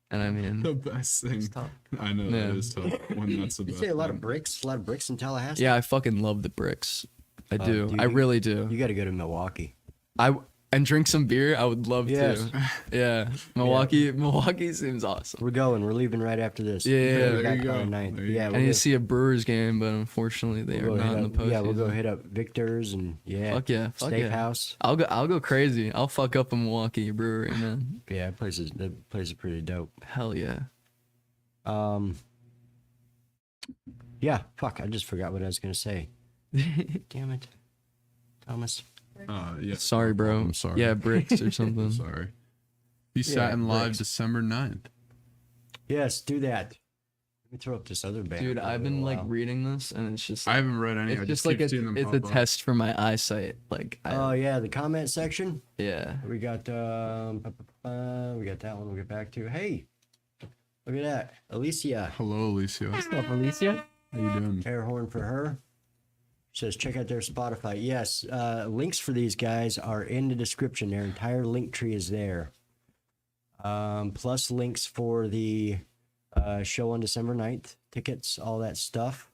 And I mean, The best thing. tough. I know Yeah. that is tough. When that's the You best. say a lot thing. of bricks? A lot of bricks in Tallahassee? yeah, I fucking love the bricks. I do. dude, I really do. You got to go to Milwaukee. And drink some beer. I would love Yes. to. Yeah, Milwaukee seems awesome. We're going. We're leaving right after this. Yeah, We're there back you go. on the 9th. There you Yeah, go. I need to see a Brewers game, but unfortunately they are we'll not in the postseason. Yeah, we'll go hit up Victor's and Fuck yeah, fuck yeah. Steakhouse. I'll go crazy. I'll fuck up a Milwaukee brewery, man. Yeah, the place is pretty dope. Hell yeah. Yeah, fuck, I just forgot what I was gonna say. Damn it, Thomas. Yeah. Sorry, bro. I'm sorry. Yeah, bricks or I'm something. sorry. Be Yeah, Satin live bricks. December 9th. Yes, do that. Let me throw up this other band. Dude, for a I've been little like while. reading this, and it's just I haven't read any. it's I just just like keep seeing them it's a pop up. test for my eyesight. Like, Oh yeah, the comment section. yeah. We got we got that one. We'll get back to. Hey, look at that, Alicia. Hello, Alicia. What's up, Alicia? How you doing? Air horn for her. Says check out their Spotify. Yes, links for these guys are in the description. Their entire link tree is there. Plus links for the show on December 9th, tickets, all that stuff.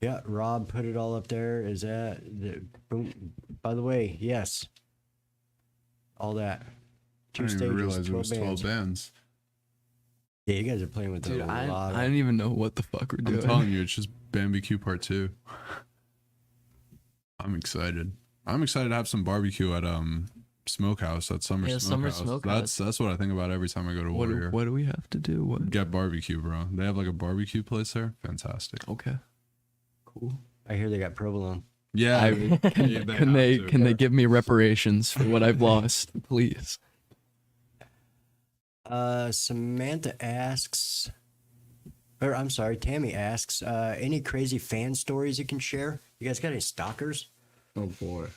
Yeah, Rob put it all up there. Is that the boom? By the way, yes, all that. I Two didn't even stages, realize it 12 was 12 bands. bands. Yeah, you guys are playing with Dude, a I lot. don't even know what the fuck we're I'm doing. telling you, it's just BambiQ Part 2. I'm excited. I'm excited to have some barbecue at Smokehouse, at Summer Yeah, Summer Smokehouse. That's what I think about every time I go to Warrior. What do we have to do? What? Get barbecue, bro. They have like a barbecue place there. Fantastic. Okay. Cool. I hear they got provolone. Yeah. Can they give me reparations for what I've lost, please? Samantha asks, or I'm sorry, Tammy asks, any crazy fan stories you can share? You guys got any stalkers? Oh boy.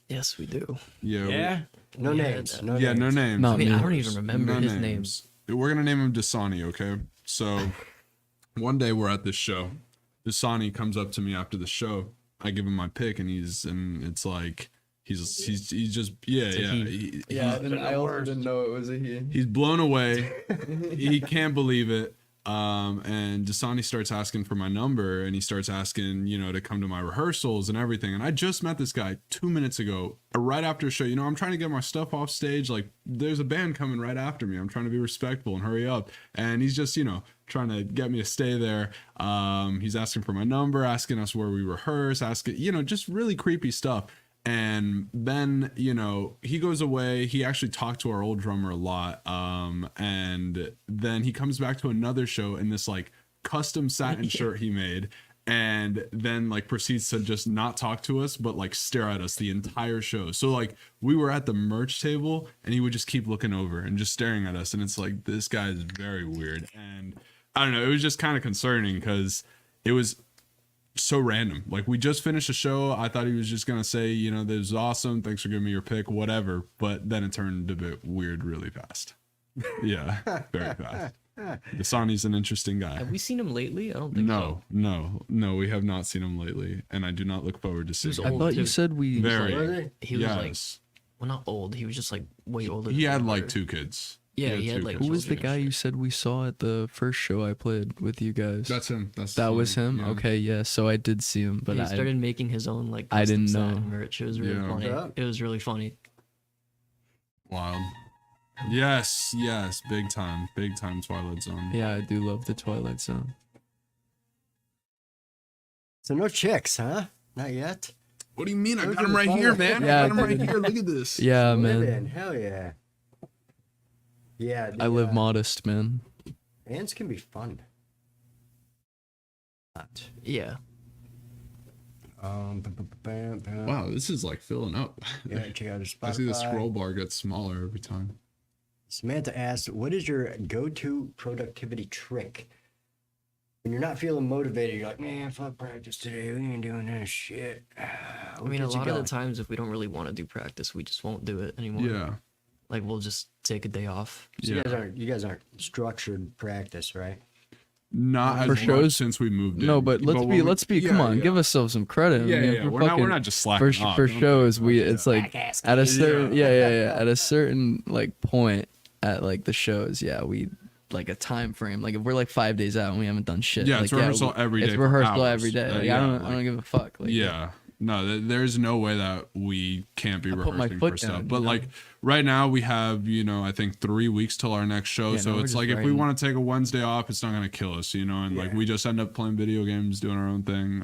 Yes, we do. Yeah. No Yeah, names. that- No Yeah, names. no names. No. I mean, I don't names. even remember No his names. names. We're gonna name him Dasani, okay? So one day we're at this show. Dasani comes up to me after the show. I give him my pick, and it's like he's just yeah. I also didn't know it was a he. He's blown away. He can't believe it. And Dasani starts asking for my number, and he starts asking, to come to my rehearsals and everything. And I just met this guy 2 minutes ago, right after a show. I'm trying to get my stuff off stage. Like, there's a band coming right after me. I'm trying to be respectful and hurry up. And he's just, trying to get me to stay there. He's asking for my number, asking us where we rehearse, asking, just really creepy stuff. And then, he goes away. He actually talked to our old drummer a lot. And then he comes back to another show in this like custom satin shirt he made. And then like proceeds to just not talk to us, but like stare at us the entire show. So like we were at the merch table and he would just keep looking over and just staring at us. And it's like, this guy is very weird. And I don't know, it was just kind of concerning because it was so random. Like we just finished a show. I thought he was just gonna say, this is awesome, thanks for giving me your pick, whatever. But then it turned a bit weird really fast. Yeah, very fast. Dasani's an interesting guy. Have we seen him lately? I don't think so. No, we have not seen him lately, and I do not look forward to seeing was him. I old, thought you too. said we. Very. Were they? He was like, Yes. well, not old. He was just like way older. He than had we like were. 2 kids. Yeah, he had, two like, kids. Who was the children. guy you said we saw at the first show I played with you guys? That's him. That was him. Yeah. Okay, yeah. So I did see him, but he I started making his own like. I didn't custom know. satin merch. It was really Yeah. funny. Yeah. It was really funny. Wild. Yes, big time Twilight Zone. yeah, I do love the Twilight Zone. So no chicks, huh? Not yet. What do you mean? I Those got are him the right fun here, ones. man. Yeah, I got him right dude. here. Look at this. Yeah, Live man. in, hell yeah. Yeah. I live modest, man. Bands can be fun. Not. Yeah. Wow, this is like filling up. Yeah, check out his Spotify. I see the scroll bar gets smaller every time. Samantha asked, "What is your go-to productivity trick when you're not feeling motivated? You're like, man, fuck practice today. We ain't doing this shit." I mean, a lot of the times, if we don't really want to do practice, we just won't do it anymore. Yeah. Like we'll just take a day off. So Yeah. you guys aren't structured practice, right? Not For as shows? much since we moved in. No, but let's be. Come on, give ourselves some credit. Yeah, I mean, yeah. if We're not just slacking for, off. for Don't shows. think- We yeah. it's like at a certain at a certain like point at like the shows. Yeah, we like a time frame. Like if we're like 5 days out and we haven't done shit. Yeah, like, it's rehearsal every day It's for rehearsal hours. every day. Like, Yeah, I don't give a fuck. Like, Yeah. No, there's no way that we can't be put my rehearsing foot for stuff. down, But you know? like right now we have, I think 3 weeks till our next show. Yeah, So no, we're it's just like if we writing. want to take a Wednesday off, it's not gonna kill us, and like we just end up playing video games, doing our own thing.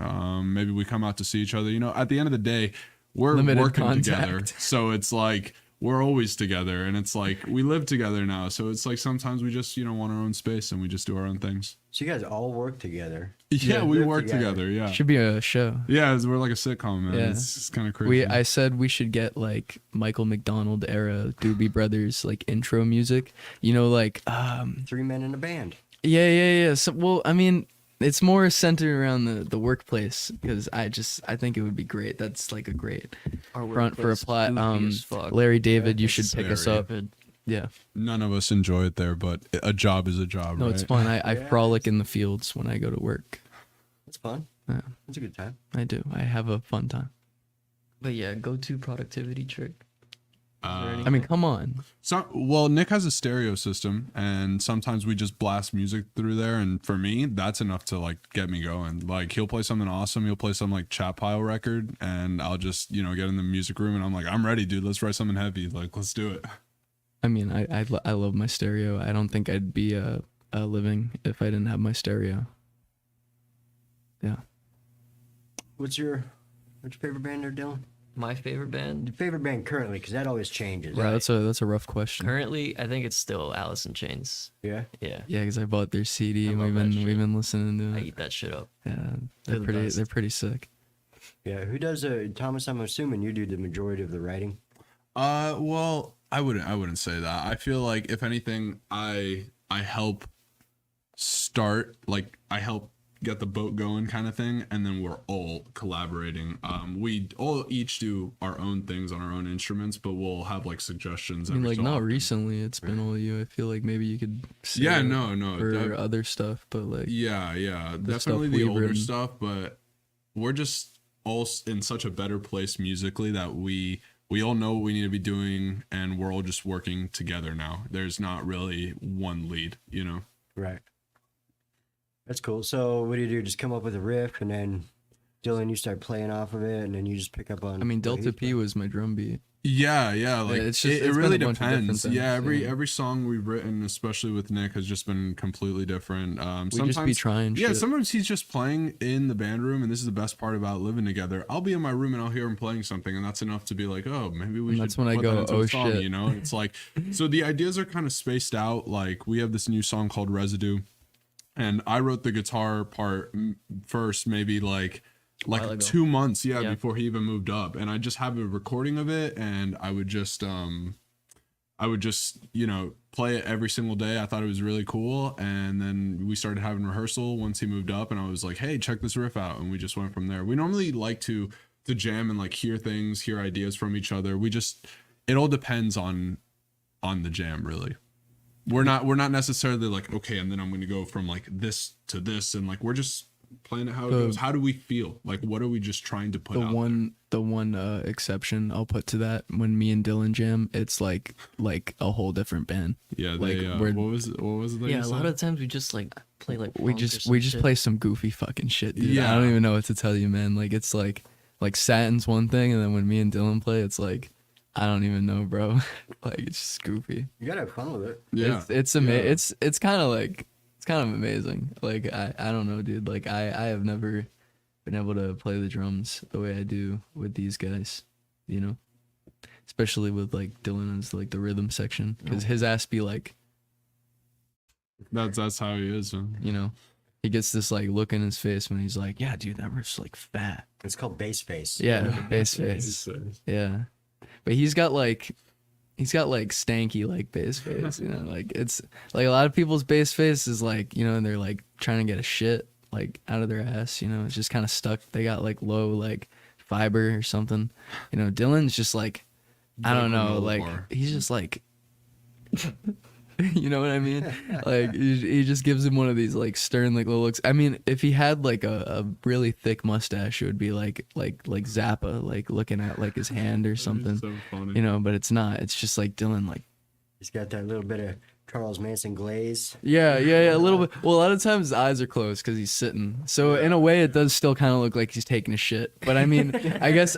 Maybe we come out to see each other. At the end of the day, we're Limited working contact. together. So it's like we're always together, and it's like we live together now. So it's like sometimes we just want our own space and we just do our own things. So you guys all work together. Yeah, we live work together. together. Yeah. should be a show. Yeah, we're like a sitcom, man. Yeah. It's kind of crazy. I said we should get like Michael McDonald era Doobie Brothers like intro music. Like 3 men in a band. yeah. So, well, I mean, it's more centered around the workplace because I think it would be great. That's like a great Our front for a workplace plot. goofy as fuck. Larry David, you it's should pick us very- up. Yeah, None of us enjoy it there, but a job is a job, no, right? it's fun. I Yeah. frolic in the fields when I go to work. That's fun. Yeah. That's a good time. I do. I have a fun time. But yeah, go-to productivity trick. I mean, come on. Well, Nick has a stereo system, and sometimes we just blast music through there, and for me, that's enough to like get me going. Like he'll play something awesome, he'll play some like Chat Pile record, and I'll just get in the music room, and I'm like, I'm ready, dude. Let's write something heavy. Like, let's do it. I mean, I love my stereo. I don't think I'd be living if I didn't have my stereo. Yeah. What's your favorite band there, Dylan? My favorite band Your favorite band currently, because that always changes. Yeah, that's a rough question. currently, I think it's still Alice in Chains. Yeah. Yeah, Yeah, because I bought their CD and love we've that been shit. listening to I it. eat that shit up. Yeah, They're the best. they're pretty sick. Yeah. Who does Thomas? I'm assuming you do the majority of the writing. Well, I wouldn't say that. I feel like if anything, I help start, like I help get the boat going kind of thing, and then we're all collaborating. We all each do our own things on our own instruments, but we'll have like suggestions. I mean, every like so not often. recently. It's been all you. I feel like maybe you could. say Yeah, it no, For that- other stuff, but like Yeah, the stuff definitely the we've older written. stuff, but we're just all in such a better place musically that we all know what we need to be doing, and we're all just working together now. There's not really one lead. Right. That's cool. So what do? Just come up with a riff, and then Dylan, you start playing off of it, and then you just pick up on. I mean, what Delta he's P was my drum beat. Yeah, like it's just- it it's been really a bunch of different depends. things, Yeah, yeah. every song we've written, especially with Nick, has just been completely different. We just be trying. Yeah, shit. sometimes he's just playing in the band room, and this is the best part about living together. I'll be in my room and I'll hear him playing something, and that's enough to be like, oh, maybe we And should. that's when I put go, that into a "Oh, song," shit. It's like, so the ideas are kind of spaced out. Like we have this new song called Residue, and I wrote the guitar part first, maybe like while ago. 2 months, Yeah. before he even moved up, and I just have a recording of it, and I would just play it every single day. I thought it was really cool, and then we started having rehearsal once he moved up, and I was like, hey, check this riff out, and we just went from there. We normally like to jam and like hear ideas from each other. It all depends on the jam, really. We're not necessarily like, okay, and then I'm going to go from like this to this, and like we're just playing it how it goes. How do we feel? Like, what are we just trying to put the out one exception I'll put to that, when me and Dylan jam, it's like a whole different band. there? Yeah, like, what was it that Yeah, you a lot said? of times we just like play like We funk or just some shit. play some goofy fucking shit, dude. Yeah. I don't even know what to tell you, man. Like it's like Satin's one thing, and then when me and Dylan play, it's like I don't even know, bro. Like it's just goofy. You gotta have fun with it. Yeah, It's kind of like it's kind of amazing. Like I don't know, dude. Like I have never been able to play the drums the way I do with these guys, especially with like Dylan's like the rhythm section, because his ass be like, that's how he is. Man. he gets this like look in his face when he's like, yeah, dude, that riff's like fat. It's called bass face. Yeah, bass face. Yeah, but he's got like stanky like bass face, like it's like a lot of people's bass face is like, and they're like trying to get a shit like out of their ass, it's just kind of stuck. They got like low like fiber or something. Dylan's just like, I don't know, like Bar. he's just like You know what I mean? Like he just gives him one of these like stern like little looks. I mean, if he had like a really thick mustache, it would be like Zappa, like looking at like his hand or something. So funny. You know, but it's not. It's just like Dylan, like He's got that little bit of Charles Manson glaze. yeah, a little bit. Well, a lot of times his eyes are closed because he's sitting. So in a way, it does still kind of look like he's taking a shit. But I mean, I guess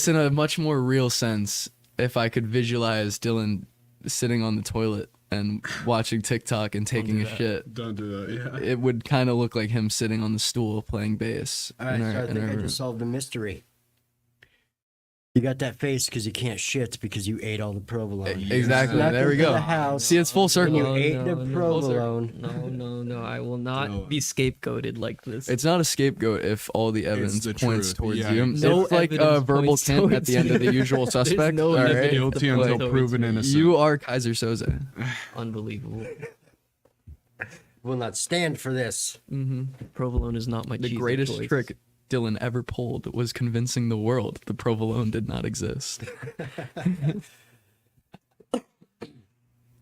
in a much more real sense, if I could visualize Dylan sitting on the toilet and watching TikTok and taking a shit, Don't do that. Yeah. it would kind of look like him sitting on the stool playing bass. All right, so I think I just solved the mystery. You got that face because you can't shit because you ate all the provolone. Exactly. Snuck There we into go. the house. See, it's full circle. You ate the provolone. No. I will not be scapegoated like this. It's not a scapegoat if all the evidence the points truth. towards Yeah, you. no It's like a evidence verbal points hint at towards the end of the you. usual suspect. no All evidence right? Guilty to until point proven towards me. innocent. You are Kaiser Soze. Unbelievable. Will not stand for this. Provolone is not my The cheese of greatest choice. trick Dylan ever pulled was convincing the world the provolone did not exist.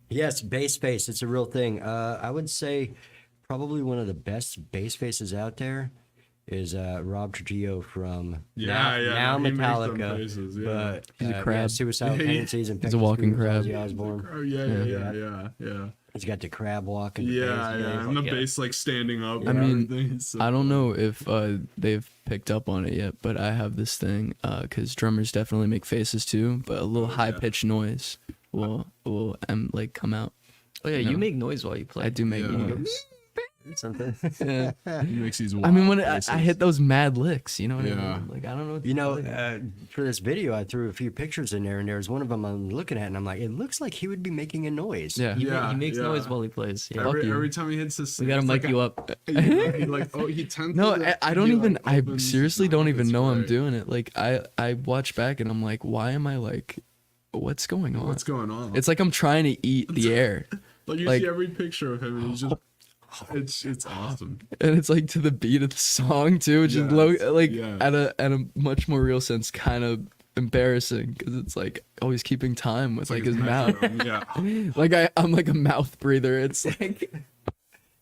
Yes, bass face. It's a real thing. I would say probably one of the best bass faces out there is Rob Trujillo from now he makes them Metallica. faces, yeah. But He's a crab. suicidal tendencies and He's a walking Pegasus, crab. Ozzy Osbourne. Oh yeah. He's got the crab walk and the Yeah, bass yeah. face. And the Yeah. bass like standing up. I and mean, everything. It's so I don't funny. know if they've picked up on it yet, but I have this thing because drummers definitely make faces too, but a little high pitched noise will like come out. Oh yeah, you No. make noise while you play. I do make Yeah. noise. something. Yeah. He makes these. I mean, when wild I faces. hit those mad licks, you know what I Yeah. mean? Like I don't know. What You know, to tell for this video, I threw a few pictures in there, and there's one of them I'm looking at, and I'm like, it looks like he would be making a noise. yeah. Yeah. He makes noise while he plays. Yeah. Fuck you. Every time he hits this, We gotta it's mic like you a- up. he like he tends. No, to, I don't he, even. like, I opens seriously his don't mouth. even It's know I'm great. doing it. Like I watch back and I'm like, why am I like, what's going on? What's going on? It's like I'm trying to eat the air, like you like- see every picture of him, and he's just. It's awesome. and it's like to the beat of the song too, which is Yes, low, like yeah. at a much more real sense, kind of embarrassing because it's like always keeping time with like his mouth. Yeah. Like I'm like a mouth breather. It's like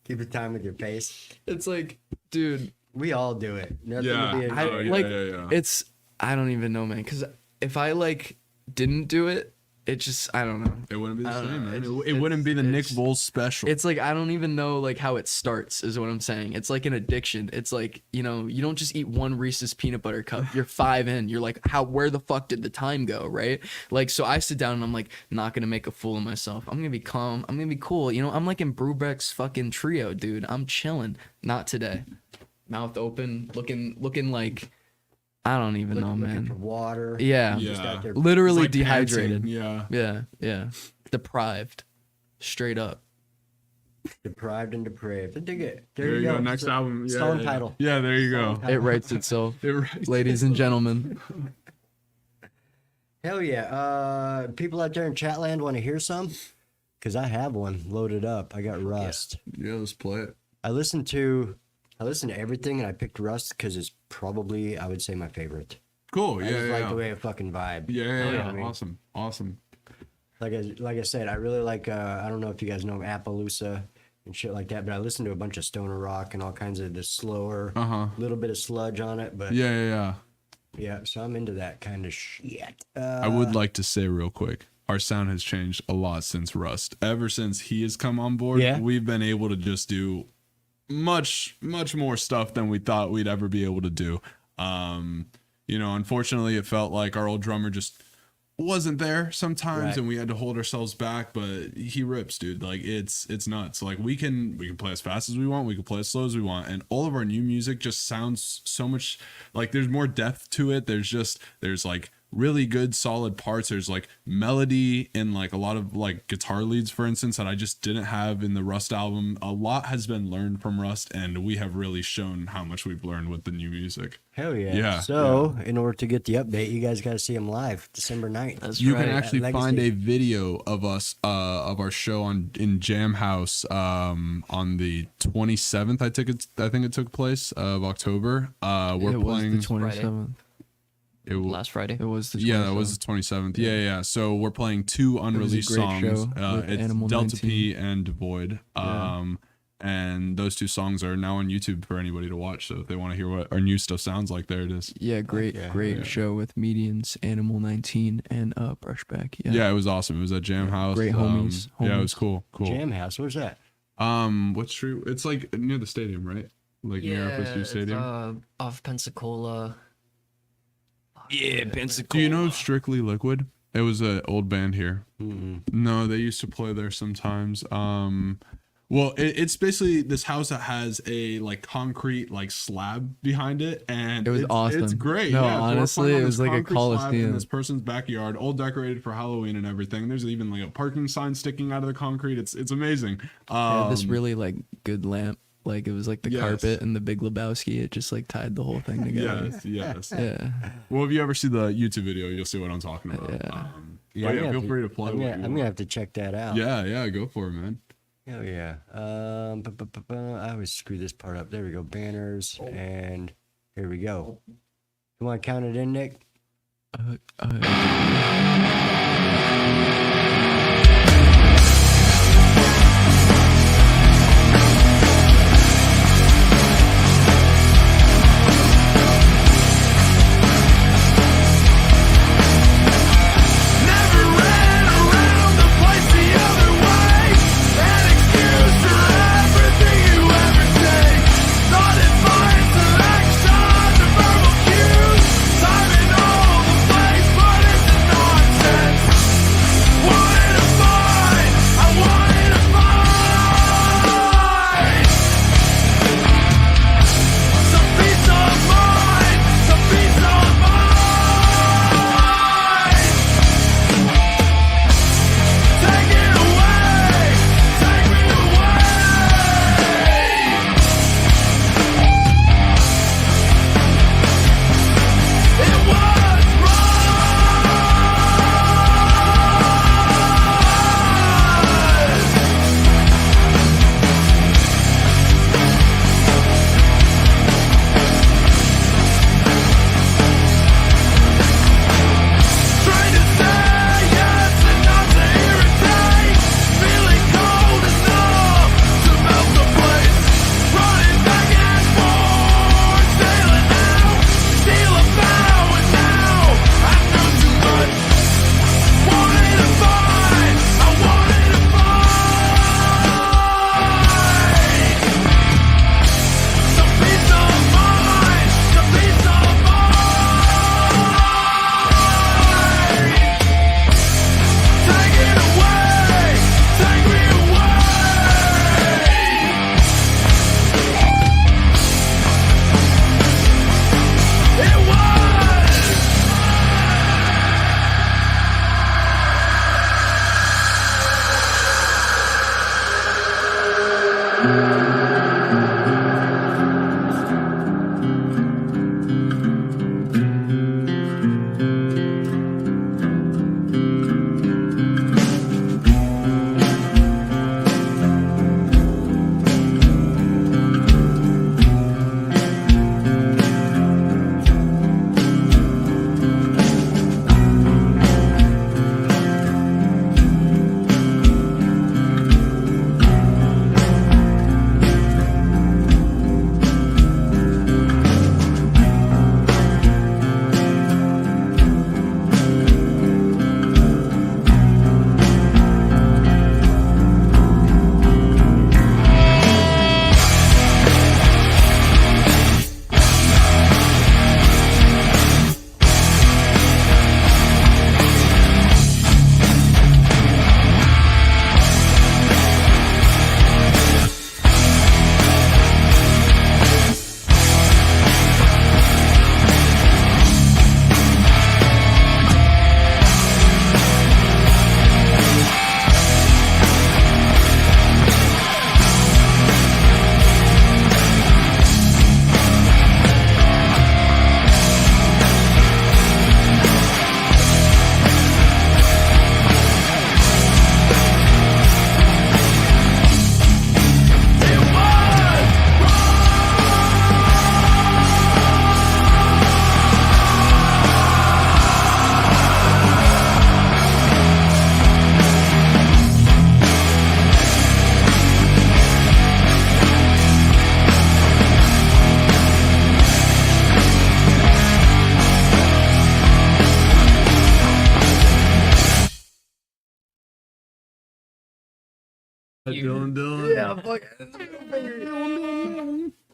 Keep your time with your face. it's like, dude, We all do it. Nothing Yeah. to be I, Oh, yeah, like yeah. it's I don't even know, man. Because if I like didn't do it, it just I don't know. It wouldn't be the I don't same, know. man. It's- It wouldn't be the Nick it's- Bowles special. It's like I don't even know like how it starts is what I'm saying. It's like an addiction. It's like, you know, you don't just eat one Reese's peanut butter cup. You're 5 in. You're like, where the fuck did the time go, right? Like so I sit down and I'm like, not gonna make a fool of myself. I'm gonna be calm. I'm gonna be cool. You know, I'm like in Brubeck's fucking trio, dude. I'm chilling. Not today. Mouth open, looking like I don't even know, looking for man. water. Yeah. Yeah. Just out there. Literally It's like dehydrated. panting, Yeah. Deprived. Straight up. Deprived and depraved. I dig it. There you go. Next album. Yeah, Song yeah. title. Yeah, there you go. It writes itself. It writes Ladies and gentlemen. Hell yeah. People out there in Chatland want to hear some? Because I have one loaded up. I got Rust. Yeah, let's play it. I listened to everything, and I picked Rust because it's probably, I would say, my favorite. Cool. I Yeah, just yeah. like the way it fucking vibe. Yeah. mean? Awesome. Like I said, I really like. I don't know if you guys know Appaloosa and shit like that, but I listened to a bunch of stoner rock and all kinds of the slower, little bit of sludge on it. But Yeah. yeah, so I'm into that kind of shit. I would like to say real quick, our sound has changed a lot since Rust. Ever since he has come on board, Yeah. we've been able to just do much more stuff than we thought we'd ever be able to do. You know, unfortunately, it felt like our old drummer just wasn't there sometimes, Right. and we had to hold ourselves back. But he rips, dude. Like it's nuts. Like we can play as fast as we want, we can play as slow as we want, and all of our new music just sounds so much like there's more depth to it. There's like really good solid parts. There's like melody and like a lot of like guitar leads, for instance, that I just didn't have in the Rust album. A lot has been learned from Rust, and we have really shown how much we've learned with the new music. Hell yeah. Yeah, So in order to get the update, you guys got to see him live December 9th. That's You right. can actually Legacy. find a video of us of our show in Jam House on the 27th. I think it took place of October. We're It was playing. the 27th. last Friday. It was the Yeah, that 27th. was the 27th. Yeah. So we're playing 2 unreleased great songs. show with It's Animal Delta 19. P and Devoid. And those 2 songs are now on YouTube for anybody to watch. So if they want to hear what our new stuff sounds like, there it is. Yeah, great show with Medians, Animal 19, and Brushback. Yeah, it was awesome. It was at Jam House. Great homies. Yeah, it was cool. Jam House. Where's that? What street? It's like near the stadium, right? Like near FSU Stadium. Off Pensacola. Yeah, Pensacola. Do you know Strictly Liquid? It was an old band here. Mm-mm. No, they used to play there sometimes. Well, it's basically this house that has a like concrete like slab behind it, and It was awesome. It's great. No, yeah, so we're honestly, playing on it was this like a concrete slab in coliseum. this person's backyard, all decorated for Halloween and everything. There's even like a parking sign sticking out of the concrete. It's amazing. This really like good lamp. Like it was like the Yes. carpet and the Big Lebowski. It just like tied the whole thing together. Yes. Yeah. Well, if you ever see the YouTube video, you'll see what I'm talking about. Yeah. Yeah, I'm gonna feel have free to play. I'm what gonna, you I'm gonna want. have to check that out. Yeah, go for it, man. Hell yeah. I always screw this part up. There we go. Banners. And here we go. You want to count it in, Nick? Never ran around the place the other way. An excuse for everything you ever say. Thought it fine selection, the verbal cues. Time and all the place, but it's nonsense. Wanted a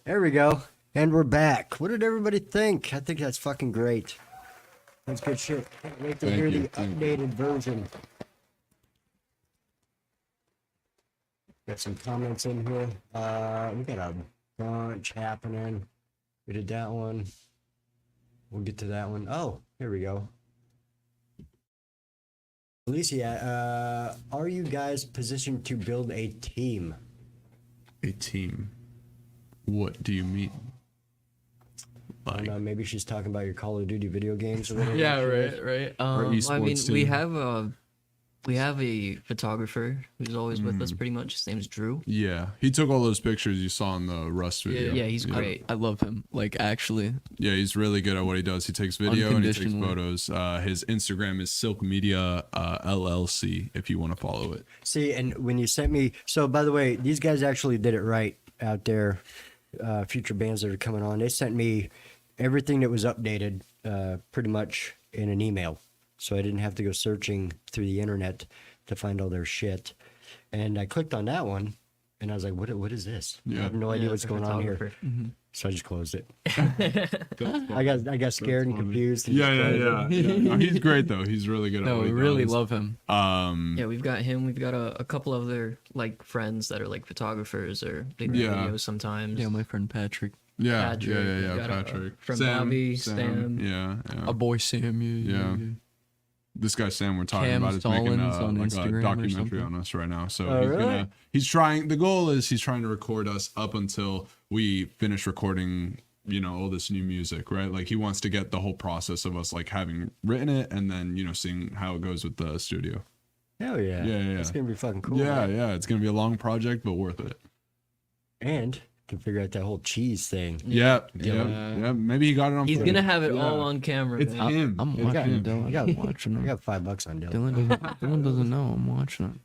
There we go. And we're back. What did everybody think? I think that's fucking great. That's good shit. Can't wait to hear the updated version. Got some comments in here. We got a bunch happening. We did that one. We'll get to that one. Oh, here we go. Alicia, are you guys positioned to build a team? A team. What do you mean? I don't know, maybe she's talking about your Call of Duty video games or whatever. Yeah, right. Or I mean, esports we team. have a photographer who's always with us pretty much. His name's Drew. Yeah, he took all those pictures you saw in the Rust video. Yeah, he's great. I love him. Like, actually. Yeah, he's really good at what he does. He takes video and he takes Unconditionally. photos. His Instagram is Silk Media LLC if you want to follow it. See, and when you sent me, so by the way, these guys actually did it right out there. Future bands that are coming on, they sent me everything that was updated pretty much in an email. So I didn't have to go searching through the internet to find all their shit. And I clicked on that one and I was like, what is this? I Yeah. have no idea Yeah, what's the going on here. photographer. So I just closed it. That's I got scared and funny. confused. And Yeah, just yeah, closed it. yeah. No, he's great though. He's really good at No, what we he really does. love him. Yeah, we've got him. We've got a couple other like friends that are like photographers or they do Yeah. videos sometimes. Yeah, my friend Patrick. Yeah, Patrick, yeah, we yeah, got, Patrick. from Bobby, Sam. Yeah, yeah. A boy Sam. Yeah. This guy Sam we're talking Cam about is making Stallings on like Instagram a or documentary something. on us right now. So Oh, he's really? gonna he's trying the goal is he's trying to record us up until we finish recording, you know, all this new music, right? Like he wants to get the whole process of us like having written it and then, you know, seeing how it goes with the studio. Hell yeah. Yeah, yeah, It's yeah. going to be fucking cool. Yeah, man. yeah. It's gonna be a long project, but worth it. And can figure out that whole cheese thing. Yeah, Yeah. yeah. Maybe he got it on He's footage. gonna have it Yeah. all on camera. It's man. him. I'm It's watching him. Dylan. I got- I'm watching I him. got $5 on Dylan. Dylan doesn't know I'm watching it.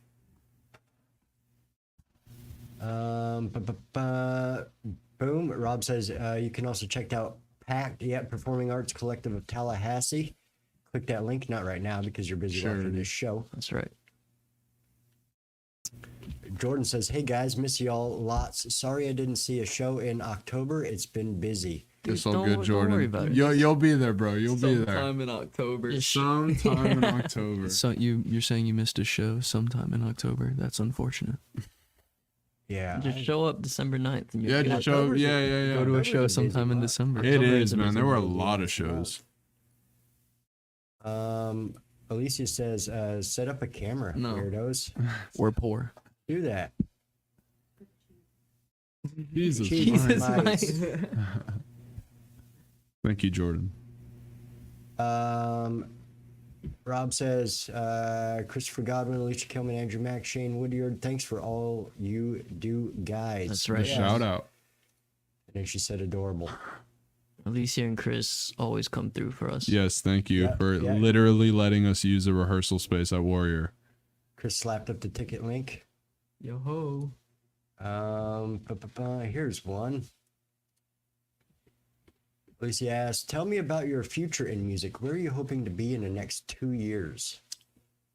Boom. Rob says you can also check out PACT, Performing Arts Collective of Tallahassee. Click that link. Not right now because you're busy Sure. watching this show. That's right. Jordan says, "Hey guys, miss y'all lots. Sorry I didn't see a show in October. It's been busy." It's Dude, all don't- good, don't worry Jordan. about it. You'll be there, bro. You'll be there. Sometime in October. Sometime in October. So you're saying you missed a show sometime in October? That's unfortunate. Yeah. Just show up December 9th. And you're Yeah, good. just show. October's Yeah, a- yeah, yeah. Go to a October's show a busy sometime in month. December. It October is, is a man. busy There were a month. lot of shows. Alicia says, "Set up a camera, No. weirdos. We're poor. Do that." Jesus, Jesus Christ. Christ. Thank you, Jordan. Rob says, Christopher Godwin, Alicia Kilman, Andrew Mack, Shane Woodyard, thanks for all you do, guys. That's right. Yes. Shout out. And then she said adorable. Alicia and Chris always come through for us. Yes, thank you Yeah, for yeah. literally letting us use a rehearsal space at Warrior. Chris slapped up the ticket link. Yo ho. Here's one. Alicia asks, "Tell me about your future in music. Where are you hoping to be in the next 2 years?"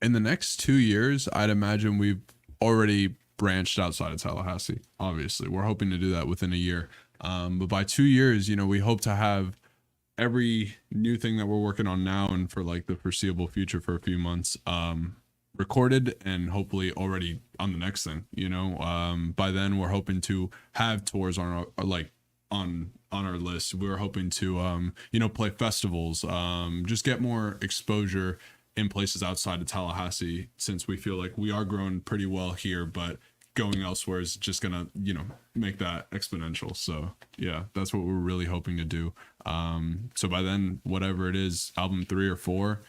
In the next 2 years, I'd imagine we've already branched outside of Tallahassee. Obviously, we're hoping to do that within a year. But by 2 years, you know, we hope to have every new thing that we're working on now and for like the foreseeable future for a few months recorded and hopefully already on the next thing. You know, by then we're hoping to have tours on our like on our list. We're hoping to you know, play festivals, just get more exposure in places outside of Tallahassee, since we feel like we are growing pretty well here, but going elsewhere is just gonna, you know, make that exponential. So yeah, that's what we're really hoping to do. So by then, whatever it is, album 3 or 4,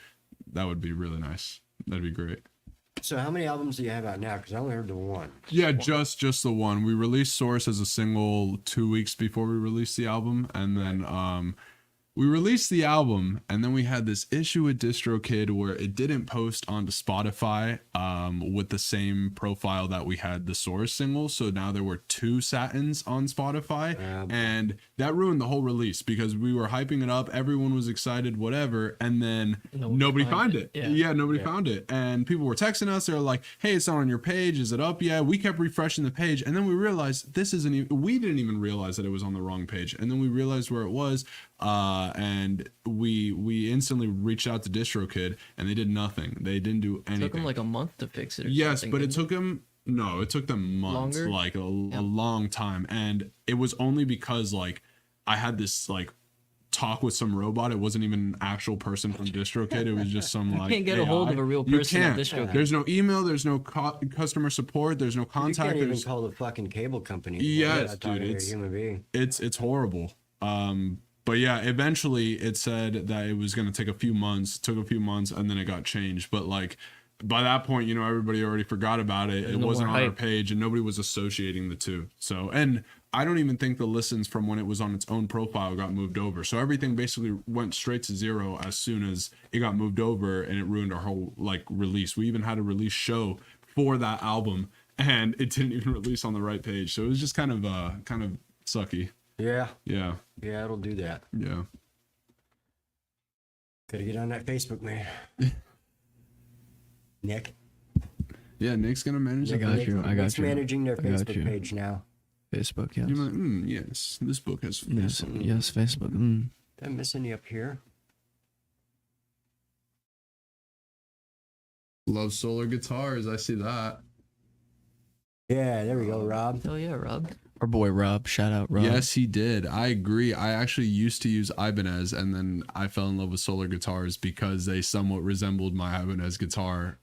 that would be really nice. That'd be great. So how many albums do you have out now? Because I only heard the one. Yeah, just the one. We released Source as a single 2 weeks before we released the album, and then we released the album, and then we had this issue with DistroKid where it didn't post onto Spotify with the same profile that we had the Source single. So now there were 2 Satins on Spotify, and that ruined the whole release because we were hyping it up, everyone was excited, whatever, and then nobody found it. Yeah, nobody found it, and people were texting us. They were like, "Hey, it's not on your page. Is it up?" Yeah, we kept refreshing the page, and then we realized this isn't even. We didn't even realize that it was on the wrong page, and then we realized where it was. And we instantly reached out to DistroKid, and they did nothing. They didn't do anything. It took them like a month to fix it. Or yes, something, but it didn't took them. No, it took them months, Longer? like a long time, and it was only because like I had this like talk with some robot. It wasn't even an actual person from DistroKid. It was just some like can't get a AI. hold of a real You person at can't. DistroKid. There's no email. There's no customer support. There's no You contact. can't even There's call the fucking cable company. Yes, without talking dude, to a it's- human being. it's horrible. But yeah, eventually it said that it was going to take a few months. Took a few months, and then it got changed. But like by that point, you know, everybody already forgot about it. There's It no wasn't more on our hype. page, and nobody was associating the two. So, and I don't even think the listens from when it was on its own profile got moved over. So everything basically went straight to zero as soon as it got moved over, and it ruined our whole like release. We even had a release show for that album, and it didn't even release on the right page. So it was just kind of sucky. Yeah, Yeah, yeah, it'll do that. yeah. Gotta get on that Facebook, man. Nick. Yeah, Nick's gonna manage. I got Nick- you, I got Nick's you. managing their I got Facebook you. page now. Facebook, yes. You're like, yes, this book has. Yes, yes, Facebook. Did I miss any up here? Love solar guitars. I see that. Yeah, there we go, Rob. Oh yeah, Rob. Our boy Rob, shout out Rob. Yes, he did. I agree. I actually used to use Ibanez, and then I fell in love with solar guitars because they somewhat resembled my Ibanez guitar.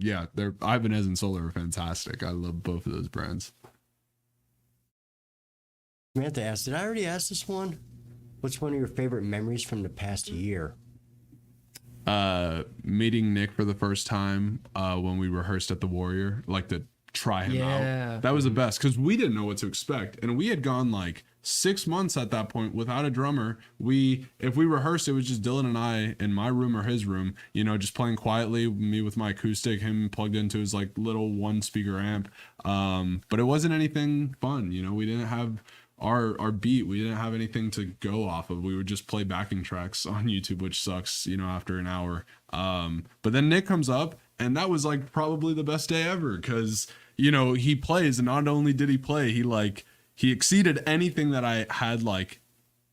Yeah, they're Ibanez and Solar are fantastic. I love both of those brands. Samantha asked, did I already ask this one? What's one of your favorite memories from the past year? Meeting Nick for the first time when we rehearsed at the Warrior, like to try him Yeah. out. That was the best because we didn't know what to expect, and we had gone like 6 months at that point without a drummer. If we rehearsed, it was just Dylan and I in my room or his room, you know, just playing quietly, me with my acoustic, him plugged into his like little 1-speaker amp. But it wasn't anything fun, you know. We didn't have our beat, we didn't have anything to go off of. We would just play backing tracks on YouTube, which sucks, you know, after an hour. But then Nick comes up, and that was like probably the best day ever because, you know, he plays, and not only did he play, he exceeded anything that I had like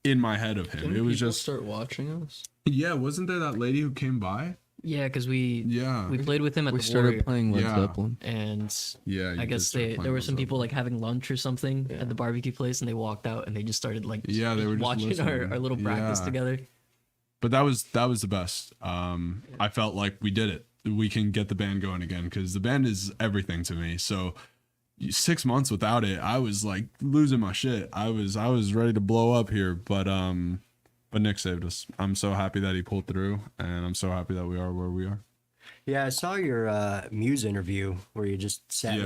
in my head of him. Didn't It was people just start watching us. yeah. Wasn't there that lady who came by? Yeah, because we Yeah, played with him at We the started Warrior, playing Led Yeah. Zeppelin. and yeah. you I did guess start playing there were with some them. people like having lunch or something at the barbecue place, and they walked out and they just started like Yeah, they were just watching our listening. little practice Yeah. together. But that was the best. I felt like we did it. We can get the band going again because the band is everything to me. So 6 months without it, I was like losing my shit. I was ready to blow up here, but Nick saved us. I'm so happy that he pulled through, and I'm so happy that we are where we are. Yeah, I saw your Muse interview where you just sat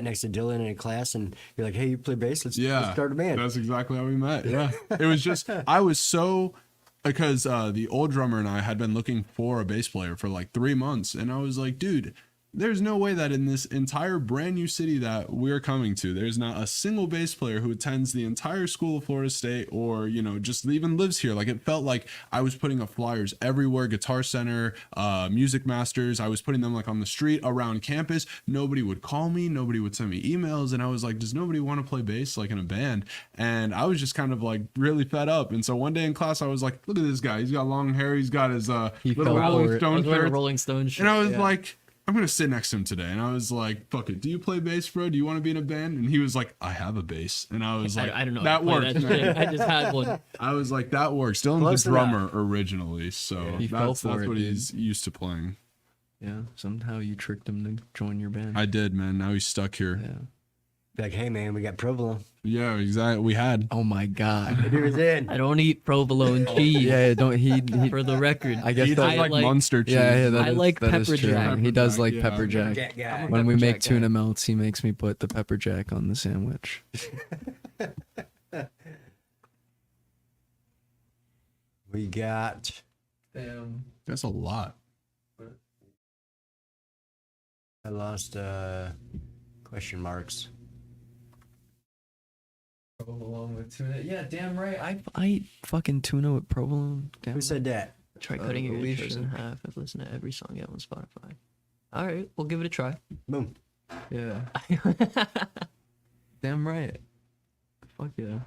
next to Dylan in a class, and you're like, "Hey, you play bass? Let's start a band." That's exactly how we met. Yeah. It was just, I was so, because the old drummer and I had been looking for a bass player for like 3 months. And I was like, dude, there's no way that in this entire brand new city that we're coming to, there's not a single bass player who attends the entire school of Florida State or, you know, just even lives here. Like it felt like I was putting up flyers everywhere, Guitar Center, Music Masters. I was putting them like on the street around campus. Nobody would call me. Nobody would send me emails. And I was like, does nobody want to play bass like in a band? And I was just kind of like really fed up. And so one day in class, I was like, look at this guy. He's got long hair. He's got his He little fell Rolling for it. I Stone was wearing a shirt. Rolling Stone shirt. And I was like, I'm going to sit next to him today. And I was like, fuck it. Do you play bass, bro? Do you want to be in a band? And he was like, I have a bass. And I was like, I don't know. that how to play works. that shit. I just had one. I was like, that works. Dylan's Close the drummer originally. So He fell that's for it, what dude. he's used to playing. Yeah, somehow you tricked him to join your band. I did, man. Now he's stuck here. Yeah. Like, hey, man, we got provolone. Yeah, exactly. We had. Oh my god. He was in. I don't eat provolone cheese. Yeah, don't he For the record, I guess He that- does like like- Munster cheese. yeah, that I is- like that is pepper true. jack. He does like Yeah. pepper jack. Jack guy. When we pepper make jack guy. tuna melts, he makes me put the pepper jack on the sandwich. We got Damn. That's a lot. I lost question marks. Provolone with tuna. Yeah, damn right. I eat fucking tuna with provolone. Damn. Who said that? Try cutting your intros in Alicia. half. I've listened to every song you have on Spotify. All right, we'll give it a try. Boom. Yeah. Damn right. Fuck yeah.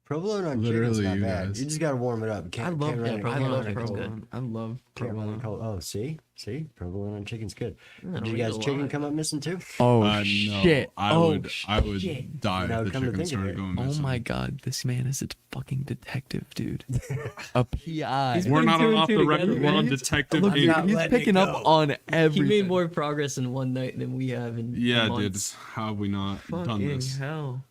Provolone on Literally, chicken's not you bad. guys. You just gotta warm it up. I Can't, love can't run it- provolone I on love chicken's good. provolone. I love can't run it provolone. cold. Oh, see, provolone on chicken's good. I don't Did you eat guys a chicken lot. come up missing too? Oh No, shit. I oh would shit. die Now, if the come to chicken think of started it. going Oh missing. my god, this man is a fucking detective, dude. A PI. We're not Putting two on and off two the record. together, We're on man. detective. Look, I'm Inc. not he's letting it picking up go. on He everything. made more progress in one night than we have in Yeah, months. dude. How have we not done Fucking this? hell.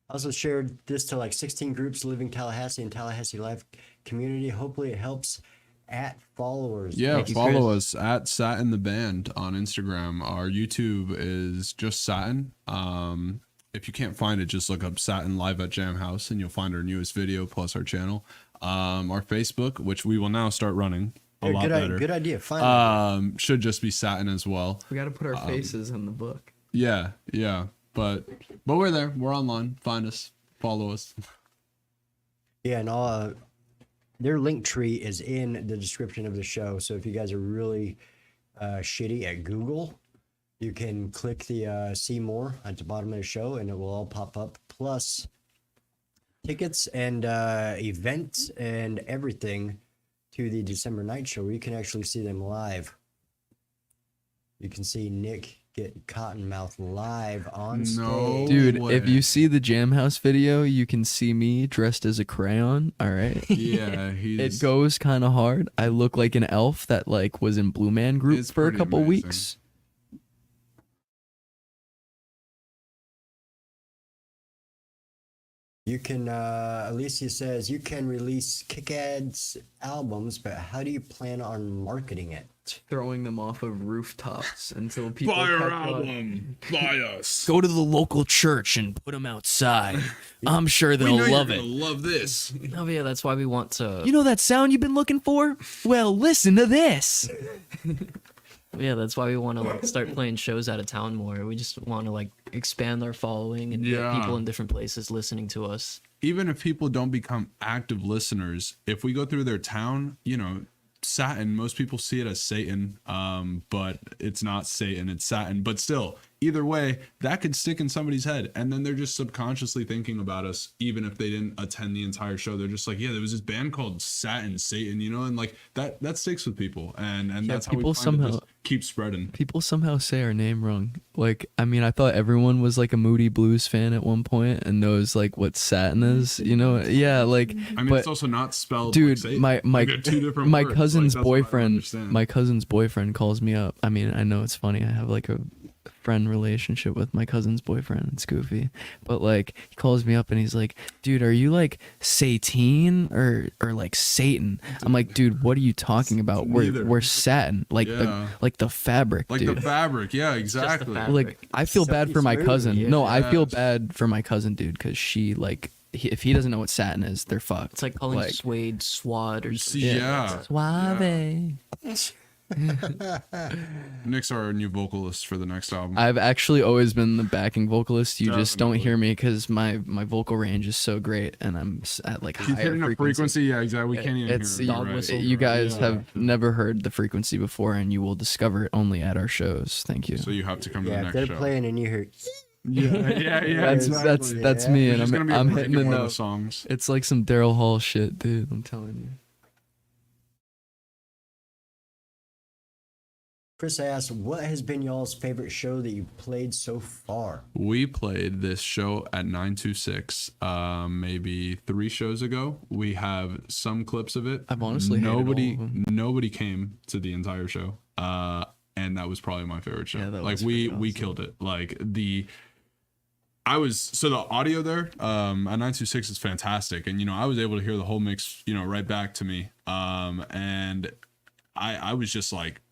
I also shared this to like 16 groups live in Tallahassee and Tallahassee Live community. Hopefully it helps at followers. Yeah, Thank you, follow Chris. us at Satin the Band on Instagram. Our YouTube is just Satin. If you can't find it, just look up Satin Live at Jam House and you'll find our newest video plus our channel. Our Facebook, which we will now start running a Yeah, lot better. good idea. Finally. Should just be Satin as well. We gotta put our faces in the book. Yeah, but we're there. We're online. Find us, follow us. Yeah, and all their link tree is in the description of the show. So if you guys are really shitty at Google, you can click the see more at the bottom of the show and it will all pop up. Plus tickets and events and everything to the December night show where you can actually see them live. You can see Nick get Cottonmouth live on No. stage. Dude, way. if you see the Jam House video, you can see me dressed as a crayon. All right. Yeah, he's. It goes kind of hard. I look like an elf that like was in Blue Man Group It's for a pretty couple amazing. weeks. You can, Alicia says, you can release Kick-Ads albums, but how do you plan on marketing it? Throwing them off of rooftops until people Buy our catch on. album. Buy us. Go to the local church and put them outside. I'm sure We they'll know love you're it. gonna love this. Oh yeah, that's why we want to. You know that sound you've been looking for? Well, listen to this. Yeah, that's why we want to like start playing shows out of town more. We just want to like expand our following and get Yeah. people in different places listening to us. Even if people don't become active listeners, if we go through their town, Satin, most people see it as Satan, but it's not Satan, it's Satin. But still, either way, that could stick in somebody's head. And then they're just subconsciously thinking about us, even if they didn't attend the entire show. They're just like, yeah, there was this band called Satin, Satan, and like that sticks with people. And that's how we people find it somehow- just keep spreading. People somehow say our name wrong. Like, I mean, I thought everyone was like a Moody Blues fan at one point and knows like what Satin is, Yeah, like, I mean, but it's also not spelled dude, like Satan. my They're two different my words. cousin's Like, that's what I don't boyfriend, understand. my cousin's boyfriend calls me up. I mean, I know it's funny. I have like a friend relationship with my cousin's boyfriend. It's goofy, but like he calls me up and he's like, "Dude, are you like Satin or like Satan?" I'm like, "Dude, what are you talking about? Neither. We're satin, like Yeah. the fabric, Like dude." the fabric, yeah, exactly. fabric. Like I feel bad for my Silky cousin. smooth, No, I feel yes. bad for my cousin, dude, because she like if he doesn't know what satin is, they're fucked. It's like calling Like- suede swad or something. Yeah. Suave. Nick's our new vocalist for the next album. I've actually always been the backing vocalist. You just don't Definitely. hear me because my vocal range is so great, and I'm at like He's higher hitting a frequency. Yeah, exactly. We can't even It's hear dog it. whistle. you guys Yeah. have never heard the frequency before, and you will discover it only at our shows. Thank you. So you have to come to Yeah, the if next they're show. playing and you hear, Yeah. that's exactly. that's Yeah. me, We're and just gonna be I'm able to hitting get the one of the note. songs. It's like some Daryl Hall shit, dude. I'm telling you. Chris asked, what has been y'all's favorite show that you played so far? We played this show at 926 maybe 3 shows ago. We have some clips of it. I've honestly hated all of them. nobody came to the entire show. And that was probably my favorite show. Yeah, that like was we pretty awesome. killed it. Like the audio there at 926 is fantastic, and I was able to hear the whole mix right back to me, and I was just like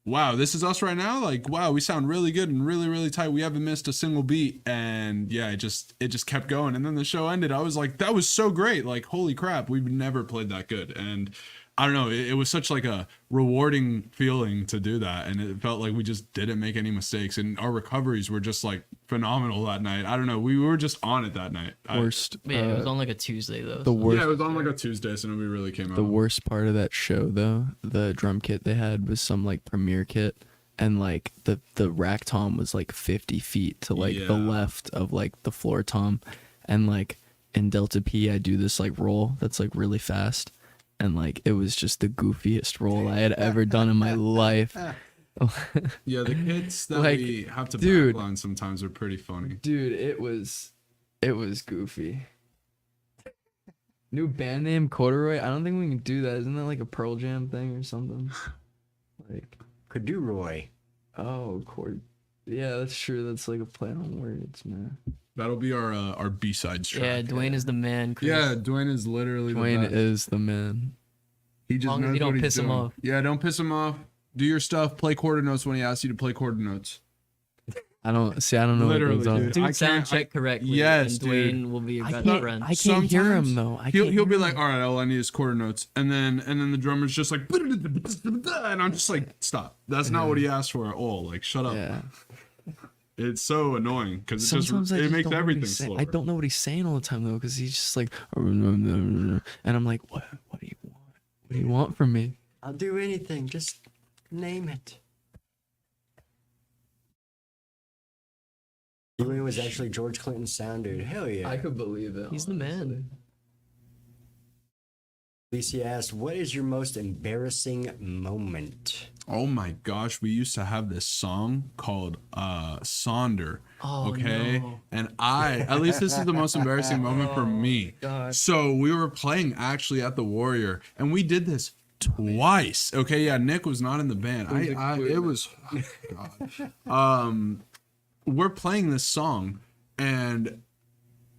wow, this is us right now. Like, wow, we sound really good and really, really tight. We haven't missed a single beat. And yeah, it just kept going. And then the show ended. I was like, that was so great. Like, holy crap, we've never played that good. And I don't know, it was such like a rewarding feeling to do that. And it felt like we just didn't make any mistakes. And our recoveries were just like phenomenal that night. I don't know. We were just on it that night. Worst. Yeah, it was on like a Tuesday though. The so- worst. Yeah, it was on like a Tuesday, so nobody really came out. The worst part of that show, though, the drum kit they had was some like Premiere kit, and like the rack tom was like 50 feet to like the Yeah. left of like the floor tom, and like in Delta P I do this like roll that's like really fast, and like it was just the goofiest roll I had ever done in my life. Yeah, the kids that Like, we have to dude. backline sometimes are pretty funny. Dude, it was goofy. New band name Corduroy. I don't think we can do that. Isn't that like a Pearl Jam thing or something? Like, Corduroy. oh, yeah, that's true. That's like a play on words, man. That'll be our B-side track. Yeah, Dwayne is the man. Chris. Yeah, Dwayne is literally Dwayne the best. is the man. He just long as knows you don't what he's piss him doing. off. Yeah, don't piss him off. Do your stuff. Play quarter notes when he asks you to play quarter notes. I don't know Literally, what goes on. dude. Dude, I sound can't- check correctly. Yes, and Dwayne will be your best friend. I can't hear Sometimes him though. He'll be like, all right, all I need is quarter notes, and then the drummer's just like, and I'm just like, stop. That's not what he asked for at all. Like, shut up. Yeah. It's so annoying because it Sometimes I it just makes don't know what everything he's saying. slower. I don't know what he's saying all the time though, because he's just like, and I'm like, what do you want? What do you want from me? I'll do anything. Just name it. Dwayne was actually George Clinton's sound dude. Hell yeah. could believe it. He's the man. Lisa asked, what is your most embarrassing moment? Oh my gosh, we used to have this song called Sonder. Oh, Okay. no. And at least this is the most embarrassing moment for me. God. So we were playing actually at the Warrior, and we did this twice. Okay, yeah, Nick was not in the band. It was oh, God. We're playing this song, and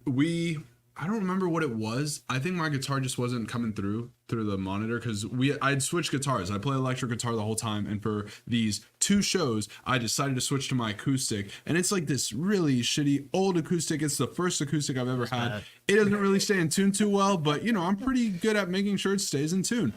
I don't remember what it was. I think my guitar just wasn't coming through the monitor because I'd switched guitars. I play electric guitar the whole time, and for these 2 shows, I decided to switch to my acoustic, and it's like this really shitty old acoustic. It's the first acoustic I've ever had. It doesn't really stay in tune too well, but I'm pretty good at making sure it stays in tune.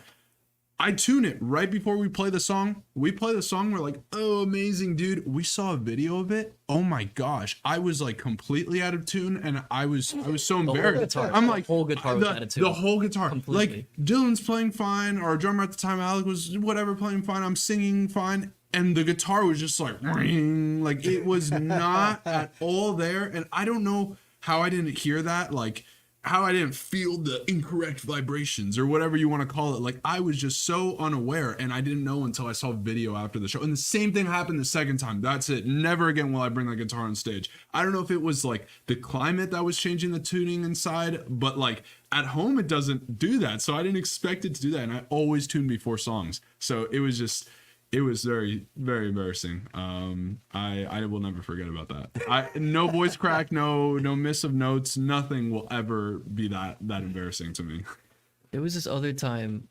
I tune it right before we play the song. We play the song. We're like, oh, amazing, dude. We saw a video of it. Oh my gosh. I was like completely out of tune, and I was so embarrassed. guitar. I'm The like, whole guitar was out of tune. The whole guitar. Completely. Like, Dylan's playing fine. Our drummer at the time, Alec, was whatever, playing fine. I'm singing fine. And the guitar was just like, ring. Like, it was not at all there. And I don't know how I didn't hear that. Like, how I didn't feel the incorrect vibrations or whatever you want to call it. Like, I was just so unaware, and I didn't know until I saw video after the show. And the same thing happened the second time. That's it. Never again will I bring that guitar on stage. I don't know if it was like the climate that was changing the tuning inside, but like at home it doesn't do that. So I didn't expect it to do that. And I always tune before songs. So it was very, very embarrassing. I will never forget about that. No voice crack, no miss of notes, nothing will ever be that embarrassing to me. There was this other time,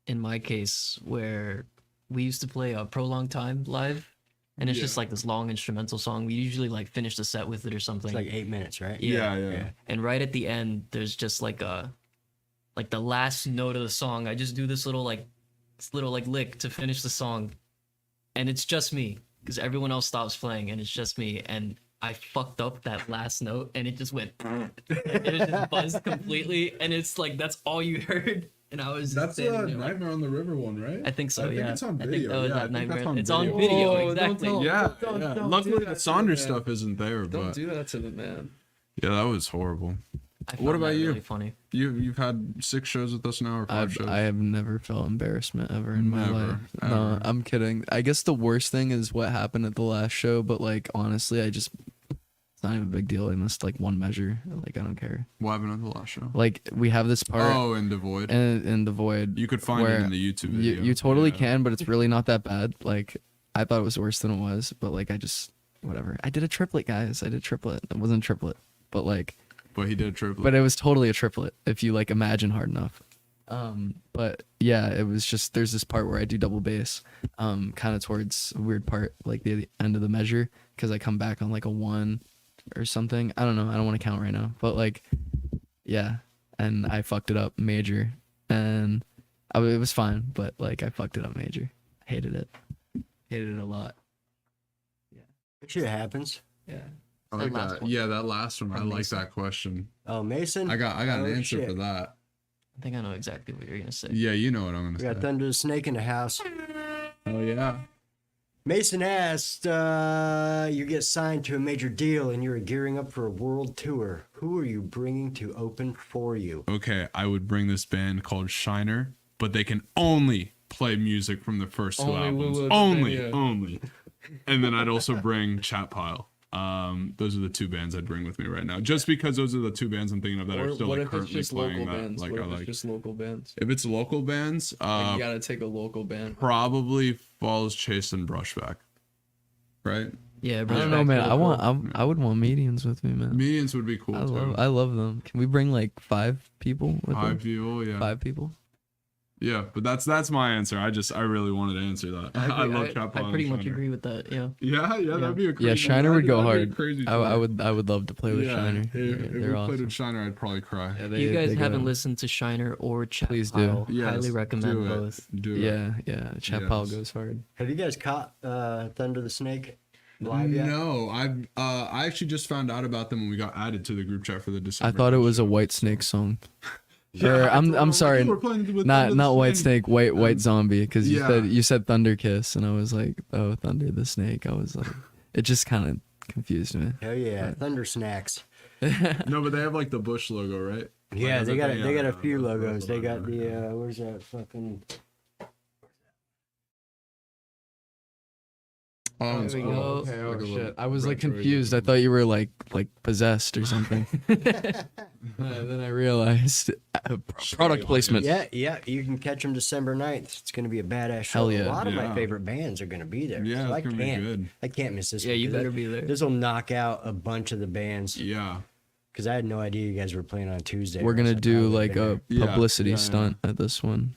in my case, where we used to play a Prolonged Time live, and it's just like this long instrumental song. We usually like finish the set with it or something. It's like 8 minutes, right? Yeah. And right at the end, there's just like the last note of the song. I just do this little lick to finish the song, and it's just me because everyone else stops playing, and it's just me. And I fucked up that last note, and it just went. It just buzzed completely, and it's like that's all you heard. And I was That's standing a there like- Nightmare on the River one, right? I think so. I think Yeah, it's on I think video. that was Yeah, I that think that's nightmare. on It's on video. video, Whoa, don't exactly. tell- Yeah, Don't- yeah. don't Luckily, do the that to Sonder the man. stuff isn't there, Don't but do that to the man. yeah, that was horrible. I What found about that you? Really funny. You've had 6 shows with us now, or 5 shows? I have never felt embarrassment ever in my Never, life. ever. No, I'm kidding. I guess the worst thing is what happened at the last show, but like honestly, it's not even a big deal. I missed like one measure. Like I don't care. What happened at the last show? Like we have this part Oh, in Devoid. in the void. You could find it where in the YouTube video. You totally Yeah. can, but it's really not that bad. Like I thought it was worse than it was, but like I just whatever. I did a triplet, guys. I did triplet. It wasn't a triplet, but like But he did a triplet. but it was totally a triplet if you like imagine hard enough. But yeah, it was just there's this part where I do double bass, kind of towards a weird part, like the end of the measure, because I come back on like a 1 or something. I don't know. I don't want to count right now, but like, yeah, and I fucked it up major, and it was fine, but like I fucked it up major. Hated it a lot. Shit happens. Yeah. I like That last that. one. Yeah, that last one. I From like Mason. that question. Oh, Mason. I got Oh, an answer shit. for that. I think I know exactly what you're gonna say. Yeah, you know what I'm We gonna got say. Thunder the Snake in the house. Oh yeah. Mason asked, you get signed to a major deal and you're gearing up for a world tour. Who are you bringing to open for you? Okay, I would bring this band called Shiner, but they can only play music from the first 2 Only albums. Lulu Only, Dania. only. And then I'd also bring Chat Pile. Those are the 2 bands I'd bring with me right now. Just because those are the 2 bands I'm thinking of that are still what like if it's currently just playing local that. bands? Like What I if it's like. just local bands? If it's local bands, Like, you gotta take a local band. probably Falls Chase and Brushback. Right? Yeah, I bro. don't know, man. I would want medians with me, man. Medians would be cool too. I love them. Can we bring like 5 people with 5 them? people, yeah. 5 people. Yeah, but that's my answer. I really wanted to answer that. I love Chat Pile I and pretty much Shiner. agree with that. Yeah. Yeah, that'd be a crazy. Yeah, Shiner would go that'd be a hard. Crazy I tour. would love to play with Yeah, Shiner. If They're we played awesome. with Shiner, I'd probably cry. Yeah, If you guys go. haven't listened to Shiner or Chat Please do. Pile, Yes, highly recommend do it. both. Do it. Yeah. Chat Pile Yes. goes hard. Have you guys caught Thunder the Snake live yet? No, I actually just found out about them when we got added to the group chat for the I December. thought it was a White Snake song. Yeah, Or, I told them, I'm like, sorry, "Hey, we're playing with Thunder not the White Snake, White Zombie, because yeah. you said Thunder Kiss, and I was like, oh, Thunder the Snake. I was like, it just kind of confused me. Hell yeah, Thunder Snacks. No, but they have like the Bush logo, right? Yeah, Like, they got yeah, they got a yeah, few that's logos. what They I got remember. the where's that fucking Oh, There we go. Okay, like a little shit. I was like retro confused. I thought you were like possessed or something. Then I realized product placement. Yeah, you can catch them December 9th. It's gonna be a badass show. Hell yeah. A lot of my Yeah. favorite bands are gonna be there. Yeah, so it's gonna be good. I can't miss this. Yeah, one, you 'cause better be there. This will knock out a bunch of the bands. Yeah. Because I had no idea you guys were playing on Tuesday. We're or else gonna I do probably like would've a been Yeah, publicity yeah, yeah. stunt at this one.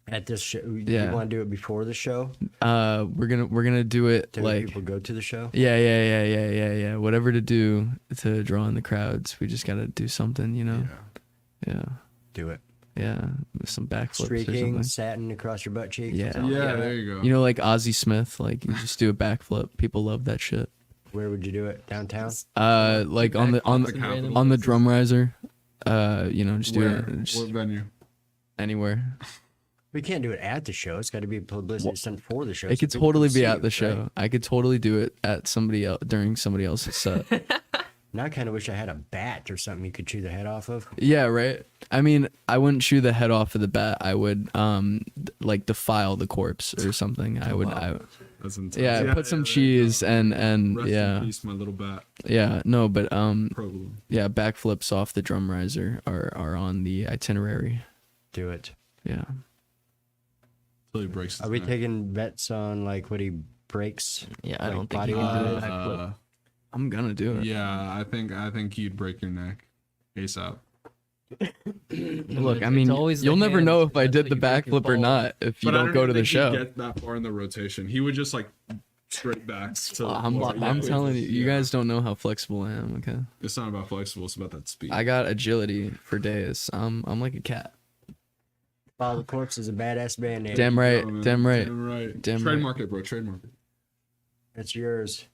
there. At this show. Yeah. You want to do it before the show? We're gonna do it To like people go to the show. yeah. Whatever to do to draw in the crowds. We just gotta do something, you know. Yeah. Do it. Some backflips or Streaking, something. satin across your butt cheeks. Yeah. That's all. Yeah, there you go. You know, like Ozzie Smith, like you just do a backflip. People love that shit. Where would you do it? Downtown? Like on the Capitol. on the drum riser. Just do Where? it just What venue? anywhere. We can't do it at the show. It's got to be a publicity stunt for the show. It so could people totally can be see at it, the show. right? I could totally do it at somebody else during somebody else's set. Now I kind of wish I had a bat or something you could chew the head off of. Yeah, right. I mean, I wouldn't chew the head off of the bat. I would like defile the corpse or something. I would. That's intense. Yeah, put some there you cheese go. and Rest yeah, in peace, my little bat. yeah. No, but Problem. yeah, backflips off the drum riser are on the itinerary. Do it. Yeah. Till he breaks. Are we taking bets on like what he breaks? Yeah, I Like don't think body you can do a weight? backflip. I'm gonna do it. Yeah, I think you'd break your neck ASAP. Look, It's- I mean, it's always the you'll never hands, know if I that's did what the you break your backflip or fall. not if you But I don't go to the think show. he'd get that far in the rotation. He would just like straight back to the I'm floor. Yeah, telling you, you yeah. guys don't know how flexible I am. Okay, It's not about flexible. It's about that speed. I got agility for days. I'm like a cat. Follow the Corpse is a badass band name. Damn right, Oh, man. damn right. Damn right. Damn right. Trademark it, bro. Trademark it. It's yours.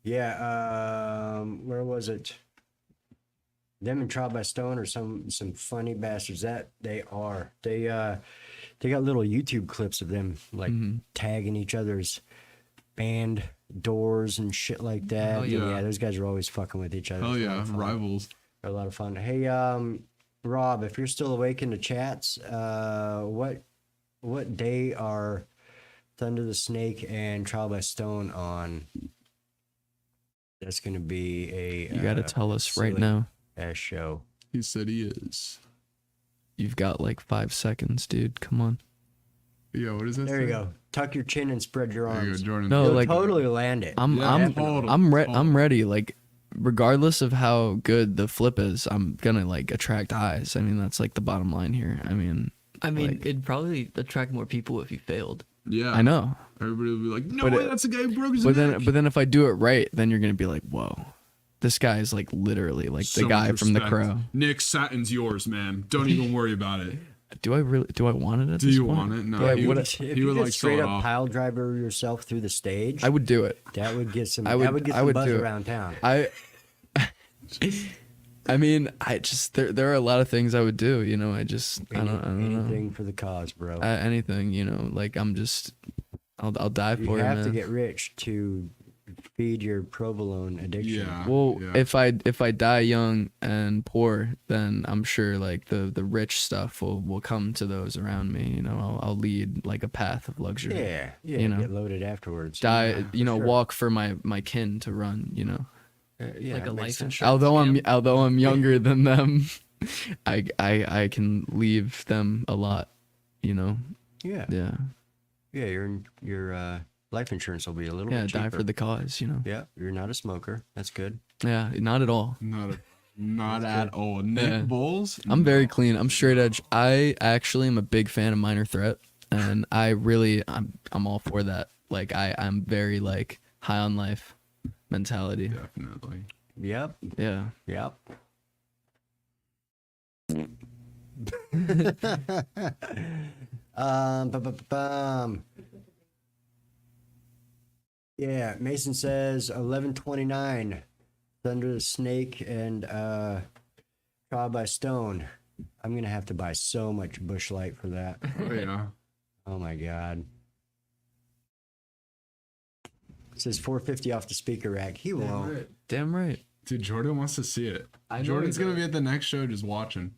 Yeah, where was it? Them and Trial by Stone are some funny bastards. That they are. They got little YouTube clips of them like Mm-hmm. tagging each other's band doors and shit like that. Hell yeah. Yeah, those guys are always fucking with each other. Hell It's a lot yeah, of fun. rivals. They're a lot of fun. Hey, Rob, if you're still awake in the chats, what day are Thunder the Snake and Trial by Stone on? That's gonna be a You gotta tell us right silly now. ass show. He said he is. You've got like 5 seconds, dude. Come on. Yeah, what is that? There you go. Tuck your chin and spread your There you go, arms. Jordan. No, You'll like totally land it. I'm Yeah, I'm totally. I'm ready. Like regardless of how good the flip is, I'm gonna like attract eyes. I mean, that's like the bottom line here. I mean, like, it'd probably attract more people if you failed. Yeah. I know. Everybody will be like, no But way, it- that's a guy who broke his But neck. then if I do it right, then you're gonna be like, whoa, this guy is like literally like So the guy much from The respect. Crow. Nick, Satin's yours, man. Don't even worry about it. Do I want it? At Do this you point? want it? No. Yeah, he what would, a- If he you would could like straight sell it up off. pile driver yourself through the stage, I would do it. that would get some. I would- that would get I some would buzz do it. around town. I mean, I just there are a lot of things I would do. You know, I don't know. Anything for the cause, bro. Anything. You know, like I'll die You for it, have man. to get rich to feed your provolone addiction. Yeah. Well, yeah. if I die young and poor, then I'm sure like the rich stuff will come to those around me. You know, I'll lead like a path of luxury. Yeah, yeah. You know. Get loaded afterwards. Die, Yeah, you know, for sure. walk for my kin to run. You know, Yeah, Like a that makes life sense. insurance. although I'm younger than them, I can leave them a lot. You know, Yeah, yeah, your life insurance will be a little yeah, bit cheaper. die for the cause. You know, Yeah, you're not a smoker. That's good. yeah, not at all. Not at all. Nick Yeah. Bowles? I'm very clean. I'm straight edge. I actually am a big fan of Minor Threat, and I'm all for that. Like I'm very like high on life mentality. Definitely. Yep, Yeah. yep. Bum. Yeah, Mason says 11:29. Thunder the Snake and Trial by Stone. I'm gonna have to buy so much Bush Light for that. Oh, yeah. Oh my god. It says 450 off the speaker rack. He won't. Damn right. Dude, Jordan wants to see it. I know Jordan's he going to does. be at the next show just watching.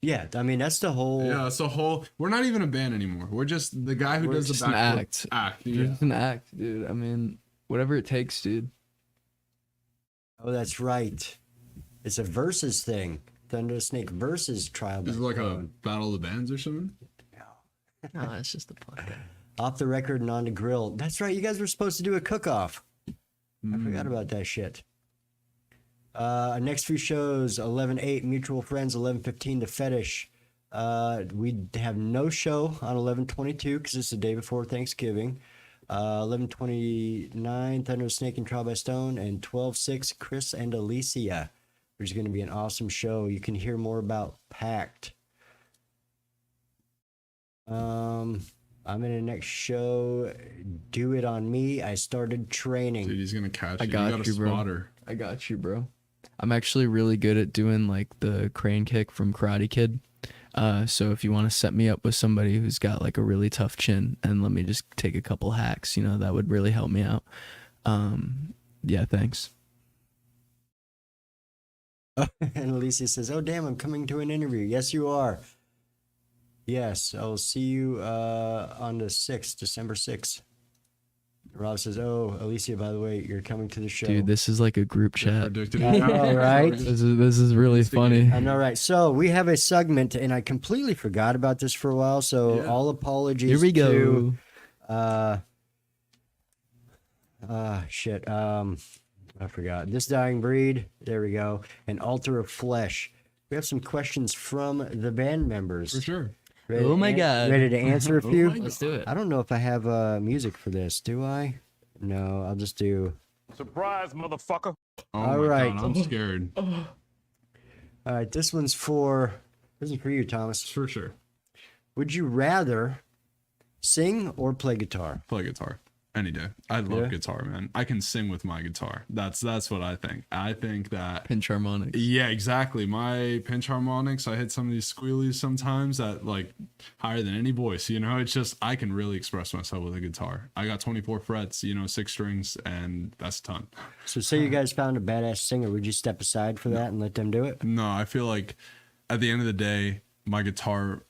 Yeah, I mean that's the whole. Yeah, it's a whole. We're not even a band anymore. We're just the guy who We're does just the an backflip act. Act. You're Yeah. just an act, dude. I mean, whatever it takes, dude. Oh, that's right. It's a versus thing. Thunder Snake versus Trial by Is it like a Stone. battle of the bands or something? No, it's just a podcast. Off the record and on the grill. That's right. You guys were supposed to do a cook-off. I forgot about that shit. Our next few shows: 11/8 Mutual Friends, 11/15 The Fetish. We have no show on 11/22 because it's the day before Thanksgiving. 11/29 Thunder Snake and Trial by Stone, and 12/6 Chris and Alicia. There's going to be an awesome show. You can hear more about Pact. I'm in the next show. Do It On Me. I started training. Dude, he's going to catch I you. got You got a you, bro. spotter. I got you, bro. I'm actually really good at doing like the crane kick from Karate Kid. So if you want to set me up with somebody who's got like a really tough chin and let me just take a couple hacks, you know, that would really help me out. Yeah, thanks. And Alicia says, "Oh damn, I'm coming to an interview." Yes, you are. Yes, I'll see you on the 6th, December 6th. Rob says, "Oh, Alicia, by the way, you're coming to the show." Dude, this is like a group chat. Predicted. I know, right? This is really funny. I know, right? So we have a segment, and I completely forgot about this for a while. So Yeah. all apologies. Here we to, go. shit. I forgot. This Dying Breed. There we go. An Altar of Flesh. We have some questions from the band members. For sure. Ready Oh to my God. Ready to answer a Oh few? my Let's do it. I don't know if I have music for this. Do I? No, I'll just do. Surprise, motherfucker. Oh All my right. God, I'm scared. All right, this one's for. This is for you, Thomas. For sure. Would you rather sing or play guitar? Play guitar any day. I love Yeah? guitar, man. I can sing with my guitar. That's what I think. I think that Pinch harmonics. yeah, exactly. My pinch harmonics, I hit some of these squealies sometimes that like higher than any voice, you know. It's just I can really express myself with a guitar. I got 24 frets, you know, 6 strings, and that's a ton. So, say you guys found a badass singer, would you step aside for that and let them do it? No, I feel like at the end of the day, my guitar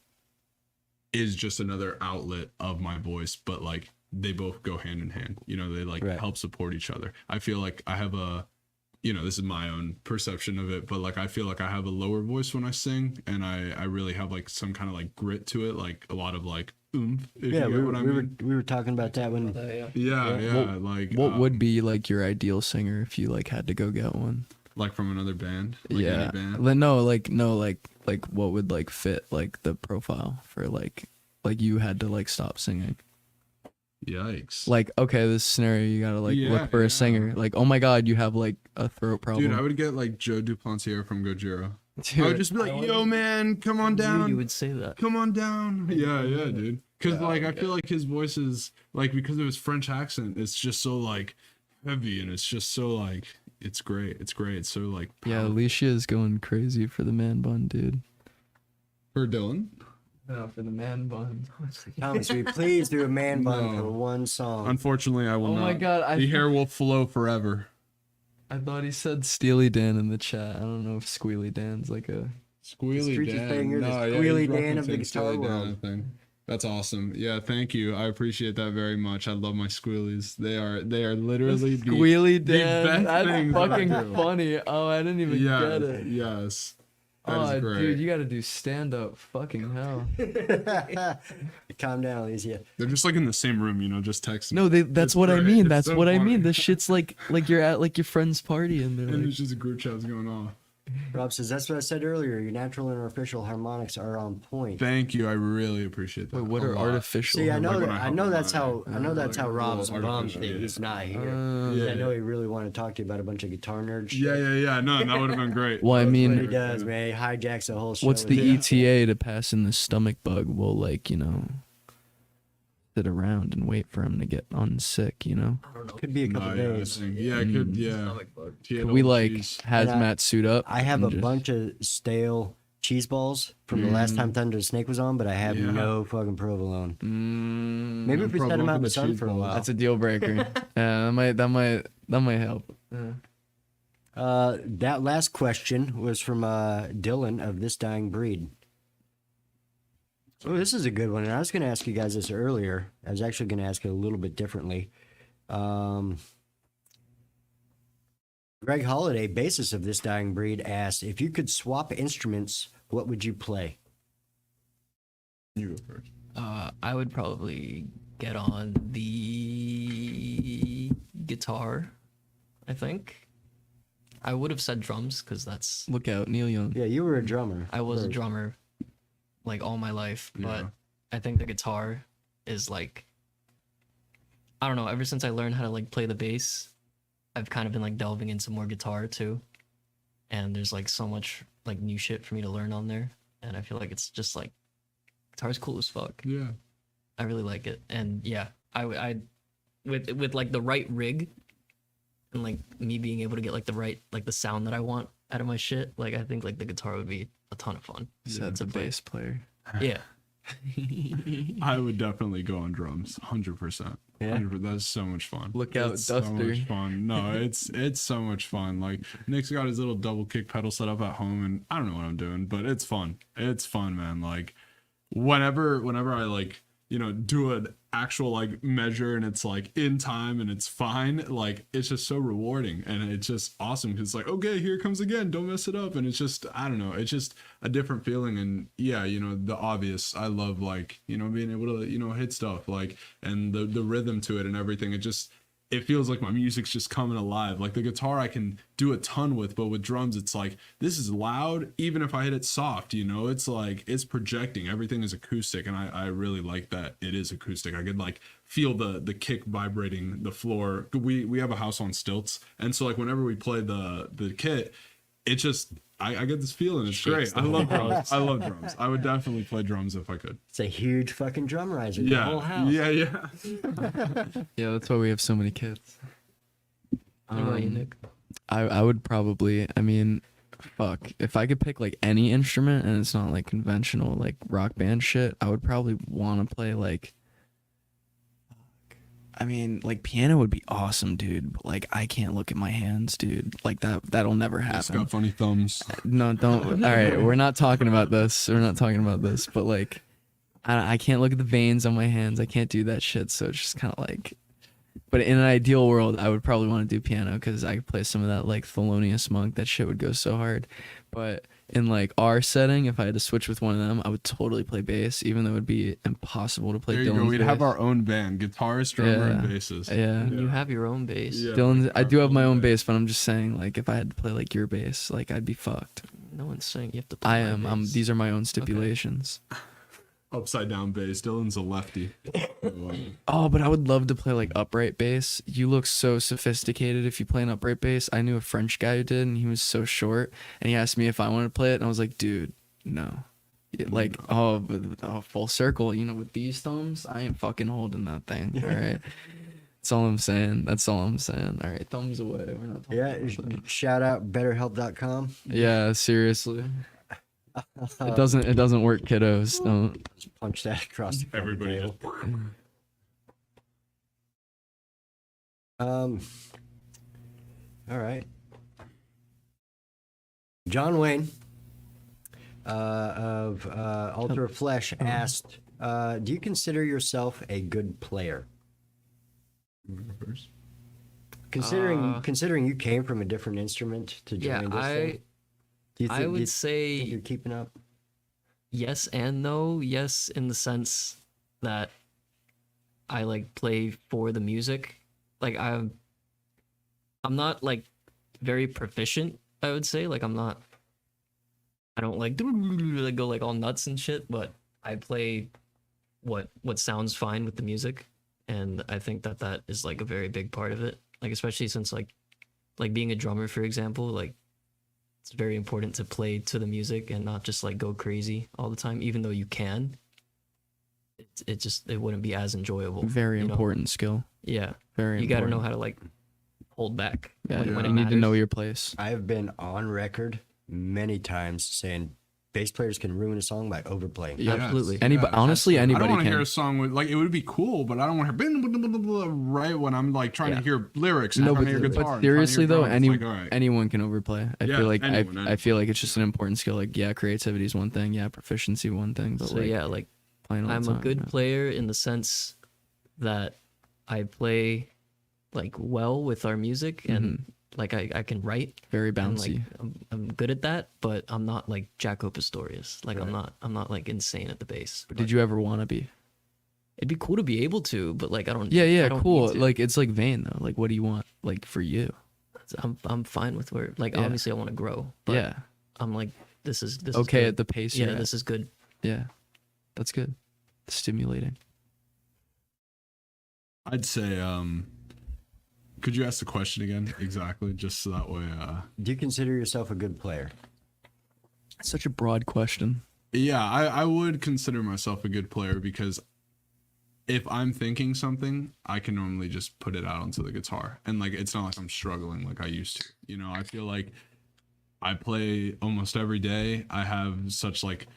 is just another outlet of my voice, but like they both go hand in hand. You know, they like Right. help support each other. I feel like I have a, you know, this is my own perception of it, but like I feel like I have a lower voice when I sing, and I really have like some kind of like grit to it, like a lot of like oomph. If Yeah, you we get were, what I we were mean. we were talking about that when. Yeah, like What would be like your ideal singer if you like had to go get one? like from another band? Like Yeah. any band? Like what would like fit like the profile for like you had to like stop singing. Yikes. Like, okay, this scenario you gotta like Yeah, look for yeah. a singer. Like, oh my god, you have like a throat problem. Dude, I would get like Joe Duplantier from Gojira. Dude, I would just be like, yo, man, come on You down. would say that. Come on down. Yeah, dude. Because like I feel like his voice is like, because of his French accent, it's just so like heavy, and it's just so like, it's great. It's so like yeah, powerful. Alicia is going crazy for the man bun, dude. For Dylan. No, for the man bun. Thomas, will you please do a man bun No. for one song? Unfortunately, I will Oh not. my God, the hair will flow forever. I thought he said Steely Dan in the chat. I don't know if Squealy Dan's like a. Squealy Streaky Dan. finger, the No, yeah, Squealy he's Dan of the referencing guitar Steely Dan, world. I think. That's awesome. Yeah, thank you. I appreciate that very much. I love my squealies. They are literally the Squealy the Dan. best That's things I fucking do. funny. Oh, I didn't even Yes, get it. yes. That Oh, is great. dude, you gotta do stand up. Fucking hell. Calm down, Alicia. They're just like in the same room, just texting. No, that's It's what I great. mean. It's That's so what I funny. mean. This shit's like you're at like your friend's party and they're And like, there's just a group chat's going on. Rob says, that's what I said earlier. Your natural and artificial harmonics are on point. Thank you. I really appreciate that. wait, what a are lot. artificial? See, I know Like when that. I I know hop that's on how. my- I know that's like how a Rob's little bummed artificial, that yeah. he's not here. Yeah, I know he really wanted to talk to you about a bunch of guitar nerd shit. yeah. No, that would have been great. Well, I That's what he mean, does, man. He hijacks the whole show. what's with the it. ETA to pass in the stomach bug? We'll sit around and wait for him to get unsick. Could be a couple No, days. Yeah, it could. Yeah. Could we like Cheese. hazmat suit up? I have a and just- bunch of stale cheese balls from the last time Thunder the Snake was on, but I have Yeah. no fucking provolone. Mm, Maybe if we set them provolone out in for the the sun cheese for a balls. while. that's a deal breaker. Yeah, that might help. That last question was from Dylan of This Dying Breed. Oh, this is a good one. And I was going to ask you guys this earlier. I was actually going to ask it a little bit differently. Greg Holiday, bassist of This Dying Breed, asked, if you could swap instruments, what would you play? You go first. I would probably get on the guitar. I think I would have said drums because that's Look out, Neil Young. Yeah, you were a drummer. I was a first. drummer like all my life, but Yeah. I think the guitar is like, I don't know, ever since I learned how to like play the bass, I've kind of been like delving into more guitar too. And there's like so much like new shit for me to learn on there. And I feel like it's just like guitar's cool as fuck. Yeah. I really like it. And yeah, I with like the right rig and like me being able to get like the right like the sound that I want out of my shit, like I think like the guitar would be a ton of fun. Said the bass player. Yeah. I would definitely go on drums, 100%. Yeah? 100%. That's so much fun. Look out, It's so Duster. much fun. No, it's so much fun. Like Nick's got his little double kick pedal set up at home, and I don't know what I'm doing, but it's fun. It's fun, man. Like whenever I like do an actual like measure and it's like in time and it's fine, like it's just so rewarding and it's just awesome because it's like, okay, here it comes again, don't mess it up. And it's just, I don't know, it's just a different feeling. And yeah, the obvious, I love like being able to hit stuff like, and the rhythm to it and everything. It feels like my music's just coming alive. Like the guitar I can do a ton with, but with drums it's like, this is loud even if I hit it soft. It's like it's projecting, everything is acoustic, and I really like that it is acoustic. I could like feel the kick vibrating the floor. We have a house on stilts, and so like whenever we play the kit, it just I get this feeling. It's great. I love drums. I love drums. I would definitely play drums if I could. It's a huge fucking drum riser. The whole house. Yeah. Yeah, that's why we have so many kids. What about you, Nick? I would probably, I mean, fuck, if I could pick like any instrument and it's not like conventional like rock band shit, I would probably want to play like, I mean, like piano would be awesome, dude, but like I can't look at my hands, dude. Like that'll never It's happen. got funny thumbs. No, don't. All right, we're not talking about this. But like, I can't look at the veins on my hands. I can't do that shit. So it's just kind of like, But in an ideal world, I would probably want to do piano because I could play some of that like Thelonious Monk. That shit would go so hard. But in like our setting, if I had to switch with one of them, I would totally play bass, even though it would be impossible to play There you Dylan's go. We'd bass. have our own band, guitarist, drummer, and Yeah. basses. Yeah. You have your own bass. Yeah. Dylan, I do have my own bass. bass, but I'm just saying, like, if I had to play like your bass, like, I'd be fucked. No one's saying you have to play I my am. bass. These are my own stipulations. Upside down bass. Dylan's a lefty. Oh, but I would love to play like upright bass. You look so sophisticated if you play an upright bass. I knew a French guy who did, and he was so short, and he asked me if I wanted to play it, and I was like, dude, no. Like, full circle, you know, with these thumbs, I ain't fucking holding that thing. All right. That's all I'm saying. That's all I'm saying. All right, thumbs away. We're not talking Yeah, about that. shout out betterhelp.com. Yeah, seriously. It doesn't work, kiddos. Don't. Just punch that across the fucking Everybody table. All right. John Wayne of Ultra Flesh asked, do you consider yourself a good player? Considering you came from a different instrument to Yeah, join this thing, do you I think, would think say you're keeping up? yes and no. Yes, in the sense that I like play for the music. Like I'm not like very proficient, I would say. Like I don't like go like all nuts and shit, but I play what sounds fine with the music, and I think that is like a very big part of it. Like especially since like being a drummer, for example, like it's very important to play to the music and not just like go crazy all the time, even though you can. It wouldn't be as enjoyable. Very you know? important skill. Yeah. Very You got to important. know how to like hold back Yeah, when it you need to know matters. your place. I have been on record many times saying bass players can ruin a song by overplaying. Yeah, Absolutely. Anybody, honestly, I don't anybody want to can. hear a song with like it would be cool, but I don't want to hear blah, blah, blah, blah, right when I'm like trying Yeah. to hear lyrics and No, trying but, to hear guitar. but and trying to hear seriously though, drums. Like, all right. anyone can overplay. I Yeah, feel like anyone. I feel like it's just an important skill. Like, yeah, creativity is one thing. Yeah, proficiency one thing. But So like, yeah, like playing all the I'm a time, good yeah. player in the sense that I play like well with our music and like I can write. Very And, bouncy. like, I'm good at that, but I'm not like Jaco Pastorius. Like I'm not like insane at the bass. Did you ever want to be? It'd be cool to be able to, but like I don't. Yeah, I don't cool. need to. Like it's like vain though. Like, what do you want? Like for you? I'm fine with where. Like Yeah. obviously I want to grow. But Yeah. I'm like this is Okay Is at the pace. yeah, you're at. this is good. Yeah, that's good. Stimulating. I'd say, could you ask the question again exactly, just so that way? Do you consider yourself a good player? Such a broad question. Yeah, I would consider myself a good player because if I'm thinking something, I can normally just put it out onto the guitar. And like it's not like I'm struggling like I used to. You know, I feel like I play almost every day. I have such like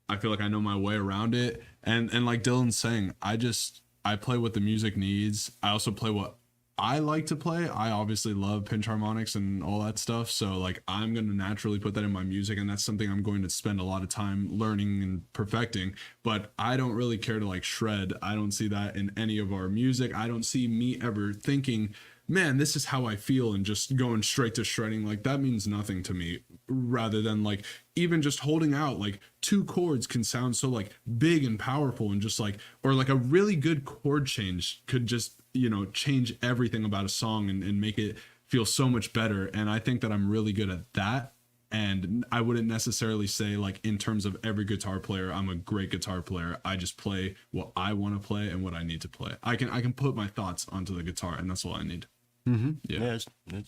I feel like I know my way around it. And like Dylan's saying, I play what the music needs. I also play what I like to play. I obviously love pinch harmonics and all that stuff. So like I'm going to naturally put that in my music, and that's something I'm going to spend a lot of time learning and perfecting. But I don't really care to like shred. I don't see that in any of our music. I don't see me ever thinking, man, this is how I feel, and just going straight to shredding. Like that means nothing to me, rather than like even just holding out like two chords can sound so like big and powerful, and just like, or like a really good chord change could just, you know, change everything about a song and make it feel so much better. And I think that I'm really good at that. And I wouldn't necessarily say like in terms of every guitar player, I'm a great guitar player. I just play what I want to play and what I need to play. I can put my thoughts onto the guitar, and that's all I need. Yeah, that's a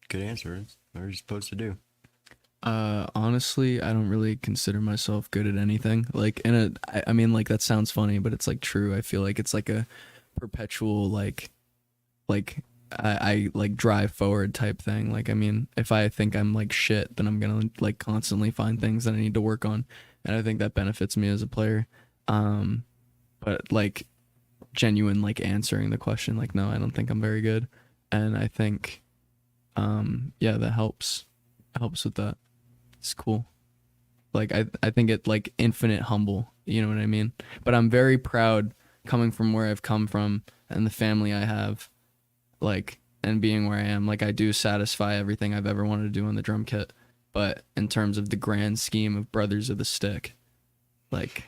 good answer. That's what you're supposed to do. Honestly, I don't really consider myself good at anything. Like I mean, like that sounds funny, but it's like true. I feel like it's like a perpetual like I like drive forward type thing. Like, I mean, if I think I'm like shit, then I'm gonna like constantly find things that I need to work on, and I think that benefits me as a player. But like genuine like answering the question, like, no, I don't think I'm very good, and I think yeah, that helps with that. It's cool. Like I think it like infinite humble, you know what I mean? But I'm very proud coming from where I've come from and the family I have, like, and being where I am, like I do satisfy everything I've ever wanted to do on the drum kit. But in terms of the grand scheme of Brothers of the Stick, like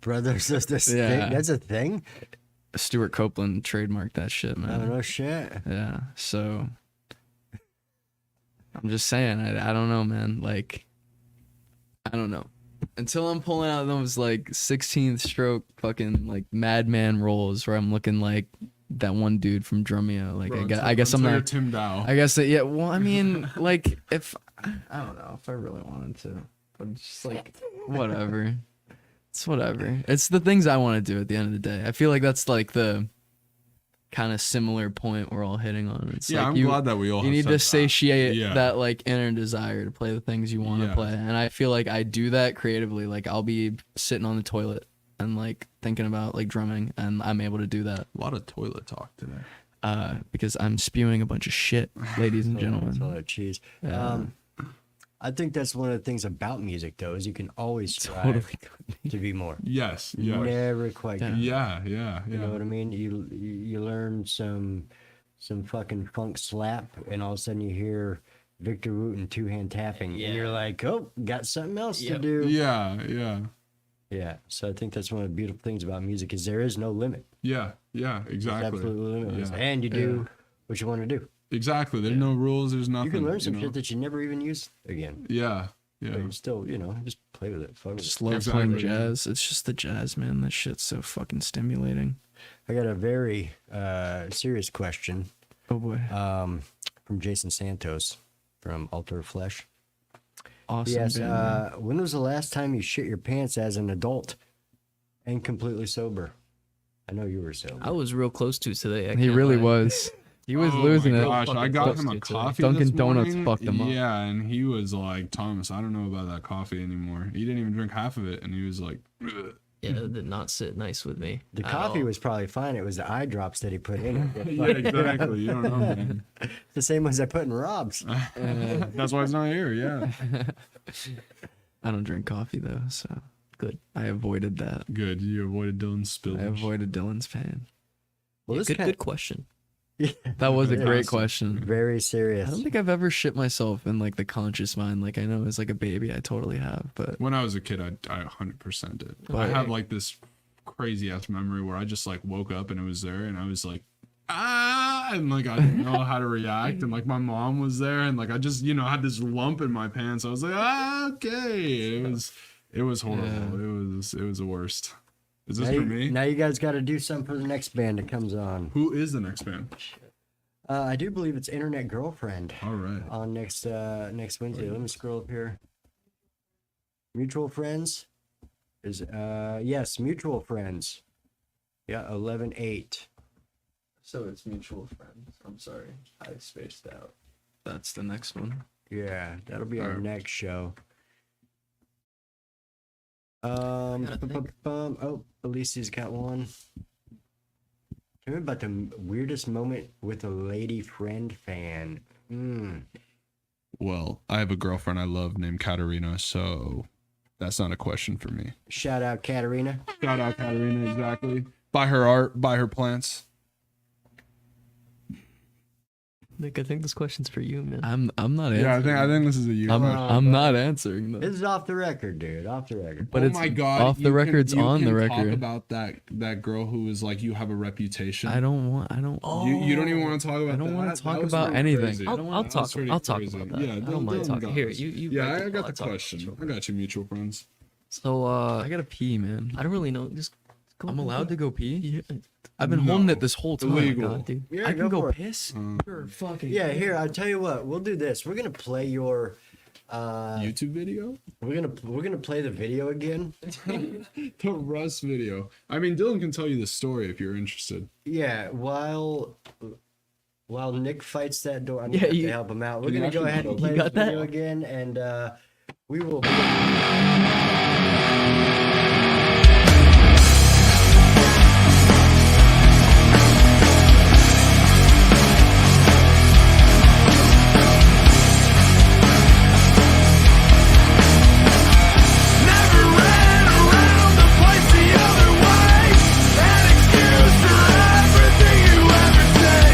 Brothers of the Stick. Yeah. That's a thing? Stuart Copeland trademarked that shit, I man. don't know shit. Yeah, so I'm just saying, I don't know, man. Like, I don't know. Until I'm pulling out those like 16th stroke fucking like madman rolls where I'm looking like that one dude from Drumeo. Like, Bro, I guess I'm until you're not. Tim Dow. I guess that, yeah. Well, I mean, like, if I don't know if I really wanted to, but it's just like whatever. It's whatever. It's the things I want to do at the end of the day. I feel like that's like the kind of similar point we're all hitting on. It's Yeah, like I'm glad that we all you have need said to that. satiate Yeah. that like inner desire to play the things you want to Yeah. play, and I feel like I do that creatively. Like I'll be sitting on the toilet and like thinking about like drumming, and I'm able to do that A lot of toilet talk today. because I'm spewing a bunch of shit, ladies and It's a gentlemen. lot of cheese. I think that's one of the things about music, though, is you can always strive to be more. Yes. You Yeah. never quite get. Yeah. You know Yeah. what I mean? You learn some fucking funk slap, and all of a sudden you hear Victor Wooten two-hand tapping, and you're like, oh, got something else to do. Yeah. Yeah. So I think that's one of the beautiful things about music is there is no limit. Yeah. It's Exactly. absolutely limitless. Yeah. And you do what you want to do. Exactly. There's no rules. There's nothing. You can learn some know? shit that you never even use again. Yeah. But Yeah. you still, just play with it. Fuck with Just it. love Exactly. playing jazz. It's just the jazz, man. That shit's so fucking stimulating. I got a very serious question Oh boy. from Jason Santos from Altar Flesh. Awesome. Yes. band, man. When was the last time you shit your pants as an adult and completely sober? I know you were sober. I was real close to today. I He can't really lie. was. He was Oh losing my it. gosh, I got him a Fucking coffee. Dunkin' this Donuts morning. fucked him up. Yeah, and he was like, Thomas, I don't know about that coffee anymore. He didn't even drink half of it, and he was like, "Ugh." Yeah, it did not sit nice with me. The at coffee all. was probably fine. It was the eye drops that he put in it. yeah, exactly. You don't know, man. The same ones I put in Rob's. That's why it's not here. Yeah, I don't drink coffee though, so Good. I avoided that. good. You avoided Dylan's I spillage. avoided Dylan's pain. Well, Yeah, this good, kind good question. That was a Yeah. great question. very serious. I don't think I've ever shit myself in like the conscious mind. Like I know as like a baby, I totally have, but When I was a kid, I 100% did. I Right. have like this crazy ass memory where I just like woke up and it was there, and I was like, ah, and like I didn't know how to react, and like my mom was there, and like I just had this lump in my pants. I was like, okay. It was horrible. Yeah. It was the worst. Is this now, for you, me? now you guys got to do something for the next band that comes on. Who is the next band? I do believe it's Internet Girlfriend All right. on next Wednesday. Let me scroll up here. Mutual Friends is yes, Mutual Friends. Yeah, 11/8. so it's mutual friends. I'm sorry, I spaced out. That's the next one. Yeah, that'll be our Alright. next show. gotta think. Oh, Alicia's got one. Tell me about the weirdest moment with a lady friend fan. Well, I have a girlfriend I love named Katarina, so that's not a question for me. Shout out Katarina. Shout out Katarina, exactly. Buy her art, buy her plants. Nick, I think this question's for you, man. I'm not Yeah, answering. I think this is a you. I'm not answering though. This is off the record, dude. Off the record. But Oh it's my God, off the you record's can on the talk record. about that girl who was like, you have a reputation. I don't. You don't even want to talk about. I don't that? wanna That talk was about pretty anything. crazy. I'll That was pretty talk crazy. about that. Yeah, I don't mind Dylan talking. Here, goes. you Yeah, break I it got while the talk about question. mutual I got you, mutual friends. So I gotta pee, man. I don't really know. Just go. I'm allowed to go pee. Yeah. I've been No. holding it this whole time. Illegal. God, dude. Yeah, I can go for it. piss. You're fucking. Yeah, here, I'll tell you what. We'll do this. We're gonna play your YouTube video? we're gonna play the video again. The Russ video. I mean, Dylan can tell you the story if you're interested. Yeah, while Nick fights that door, I'm Yeah, gonna have you- to help him out. We're Can you gonna go actually ahead and go- play You the got that? video again, and we will. Never ran around the place the other way. An excuse for everything you ever say.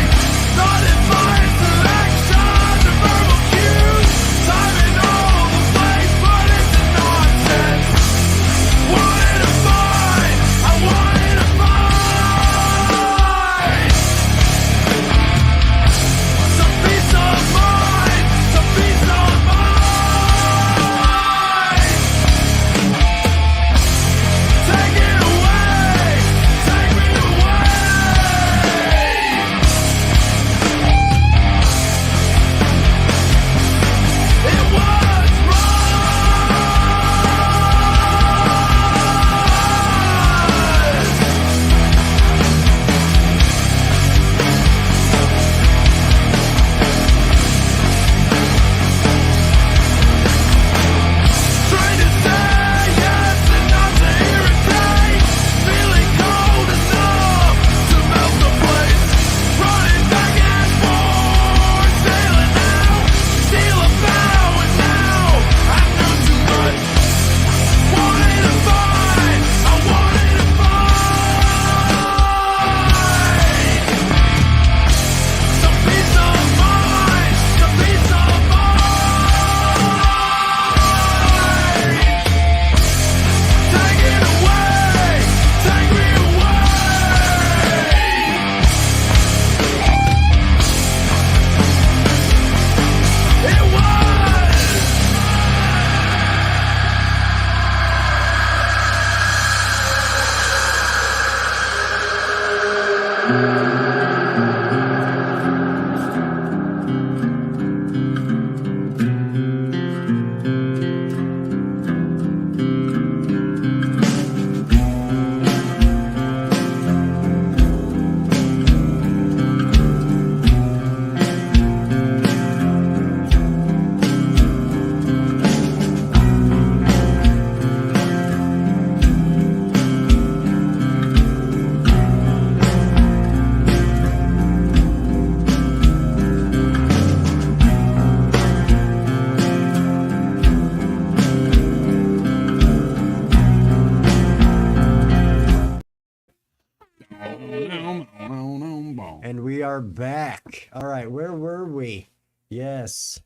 are back. All right, where were we? Yes.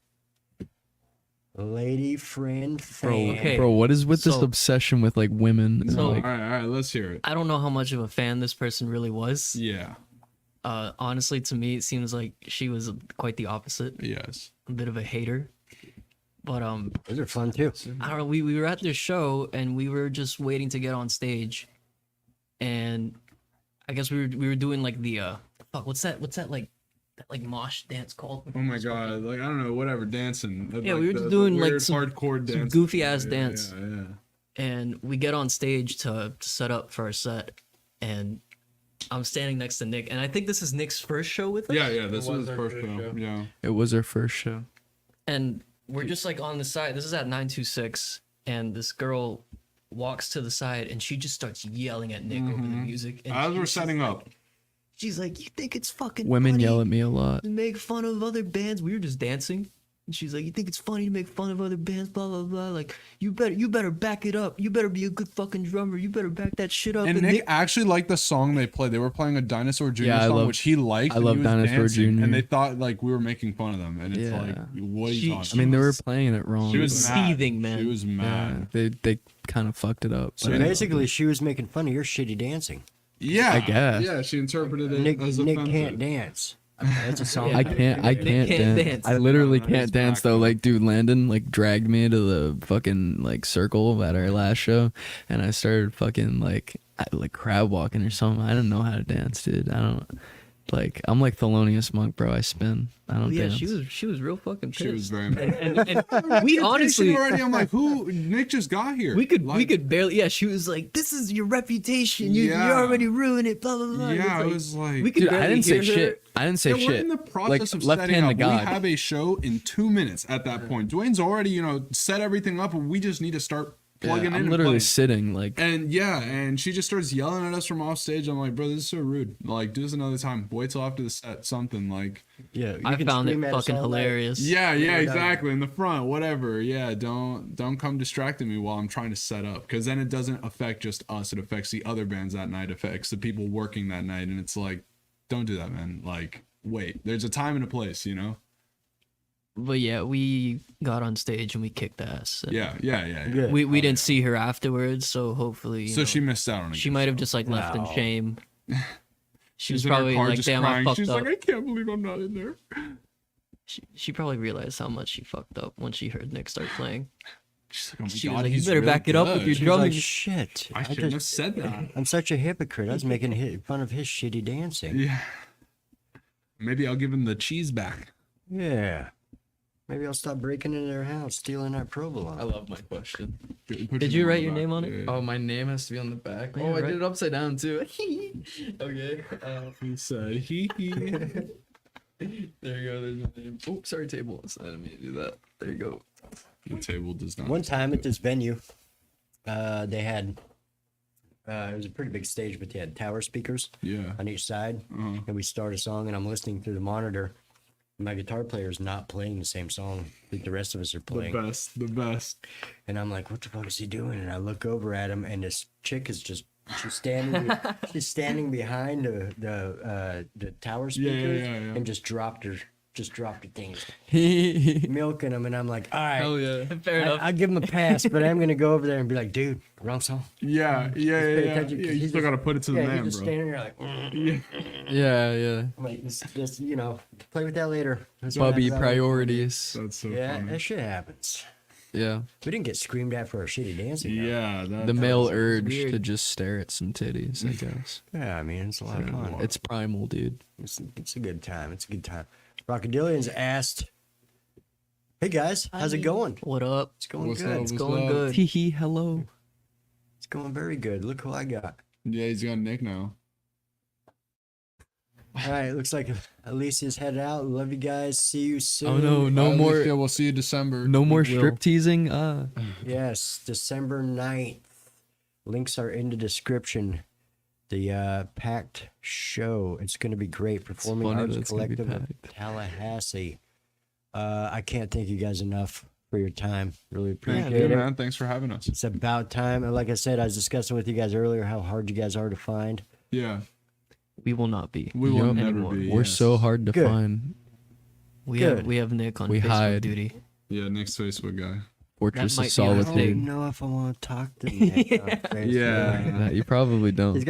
Lady friend fan. Okay. Bro, what is with this So- obsession with like women? And, So- All like, right, let's hear it. I don't know how much of a fan this person really was. Yeah. Honestly, to me, it seems like she was quite the opposite. Yes. A bit of a hater. But Those are fun too. I don't know. We were at this show and we were just waiting to get on stage, and I guess we were doing like the fuck, what's that like mosh dance called? Oh my god, like I don't know, whatever, dancing. Yeah, like we were just doing, like, weird some- hardcore some dance. goofy ass Yeah, dance. Yeah. And we get on stage to set up for our set, and I'm standing next to Nick, and I think this is Nick's first show with us. Yeah, this was was the our first first show. show. Yeah. it was our first show. And we're just like on the side. This is at 926, and this girl walks to the side, and she just starts yelling at Nick over the music. And As we're she's setting just up. like- she's like, "You think it's fucking Women funny yell at me a lot. to make fun of other bands?" We were just dancing. And she's like, "You think it's funny to make fun of other bands, blah blah blah. Like, you better back it up. You better be a good fucking drummer. You better back that shit up." And Nick actually liked the song they played. They were playing a Dinosaur Jr. Yeah, I song, love- which he liked. I and love he was Dinosaur dancing, Jr.. And they thought like we were making fun of them. And it's Yeah. like, what are you She- talking I mean, they were about? playing it wrong. She was but- mad. seething, man. She was yeah, mad. they kind of fucked it up. So but- basically, she was making fun of your shitty dancing. Yeah. I guess. Yeah, she interpreted it Nick as Nick offensive. can't dance. That's a song. I can't Nick can't dance. dance. I literally No, that is can't dance fact, though. though. Like, dude, Landon like dragged me to the fucking like circle at our last show, and I started fucking like crab walking or something. I didn't know how to dance, dude. I don't like. I'm like Thelonious Monk, bro. I spin. I don't yeah, dance. she was real fucking pissed. She was very mad. and we honestly already, I'm like, who? Nick just got here. we could Like, barely. Yeah, she was like, "This is your reputation. You Yeah. already ruined it." Blah blah blah. And Yeah, it's it was like, we could Dude, I barely didn't say hear her. shit. I didn't say yeah, shit. we're in the process like of left setting hand up. to God. We have a show in 2 minutes at that point. Dwayne's already, set everything up, and we just need to start plugging in. I'm and literally playing. sitting like. And yeah, and she just starts yelling at us from off stage. I'm like, bro, this is so rude. Like, do this another time. Wait till after the set. Something like, Yeah, you I can found it scream at us fucking all night. hilarious. yeah, we're done. exactly. In the front, whatever. Yeah, don't come distracting me while I'm trying to set up, because then it doesn't affect just us. It affects the other bands that night. It affects the people working that night, and it's like, don't do that, man. Like, wait, there's a time and a place, But yeah, we got on stage and we kicked ass. And Yeah. Good. We didn't see her afterwards, so hopefully. So she missed out on it. she might have just like left in No. shame. She was in her probably car like, just "Damn, crying. I fucked She's up." like, I can't believe I'm not in there. She probably realized how much she fucked up when she heard Nick start playing. She's like, oh my She was God, like, "You he's better really back it up with good." your She's drumming." like, shit. I shouldn't have said that. I'm such a hypocrite. I was making fun of his shitty dancing. Yeah. Maybe I'll give him the cheese back. Yeah. Maybe I'll stop breaking into their house, stealing our provolone. I love my question. Did you write your name on it? Oh, my name has to be on the back. Yeah, Oh, I right. did it upside down too. Okay. He said, hee hee. There you go. There's my name. Oh, sorry, table. I didn't mean to do that. There you go. The table does not. One time at this venue, they had, it was a pretty big stage, but they had tower speakers Yeah. on each side. Uh-huh. And we start a song, and I'm listening through the monitor. And my guitar player is not playing the same song that the rest of us are The playing. best. The best. And I'm like, what the fuck is he doing? And I look over at him, and this chick is just she's standing behind the tower speakers yeah. and just dropped her things, Hell milking them. And I'm like, all right, yeah. Fair enough. I'll give him a pass, but I'm gonna go over there and be like, dude, wrong song. Yeah. pay attention, 'cause You he's still just- got to put it to the Yeah, man, he's just bro. standing there like, Yeah, yeah. I'm like, just play with that later. That's what Bubby happens out. priorities. That's so Yeah, funny. that shit happens. Yeah. We didn't get screamed at for our shitty dancing. though. Yeah. The male urge weird. to just stare at some titties, I guess. Yeah, I mean, it's a lot of fun. It's primal, dude. It's a good time. It's a good time. Rockadillions asked, "Hey guys, how's it going? What up? It's going What's good. up? It's What's going up? good. Hee hee, hello. It's going very good. Look who I got. Yeah, he's got Nick now. All right, looks like Alicia's headed out. Love you guys. See you soon. Oh no, no more, Yeah, we'll see you December. no more We will. strip teasing. Yes, December 9th. Links are in the description. The PACT show. It's going to be great. Performing funny Arts that it's gonna be Collective of packed. Tallahassee. I can't thank you guys enough for your time. Really Yeah, appreciate dude, it. man. Thanks for having us. It's about time. And like I said, I was discussing with you guys earlier how hard you guys are to find. Yeah. We will not be. We will Yup. never Anymore. be. We're yes. so hard to Good. find. Good. We have Nick on We Facebook hide. duty. Yeah, Nick's Facebook guy. Fortress might of be our I don't Solitude. know if I want to talk to Nick. on Facebook. Yeah. That you probably don't.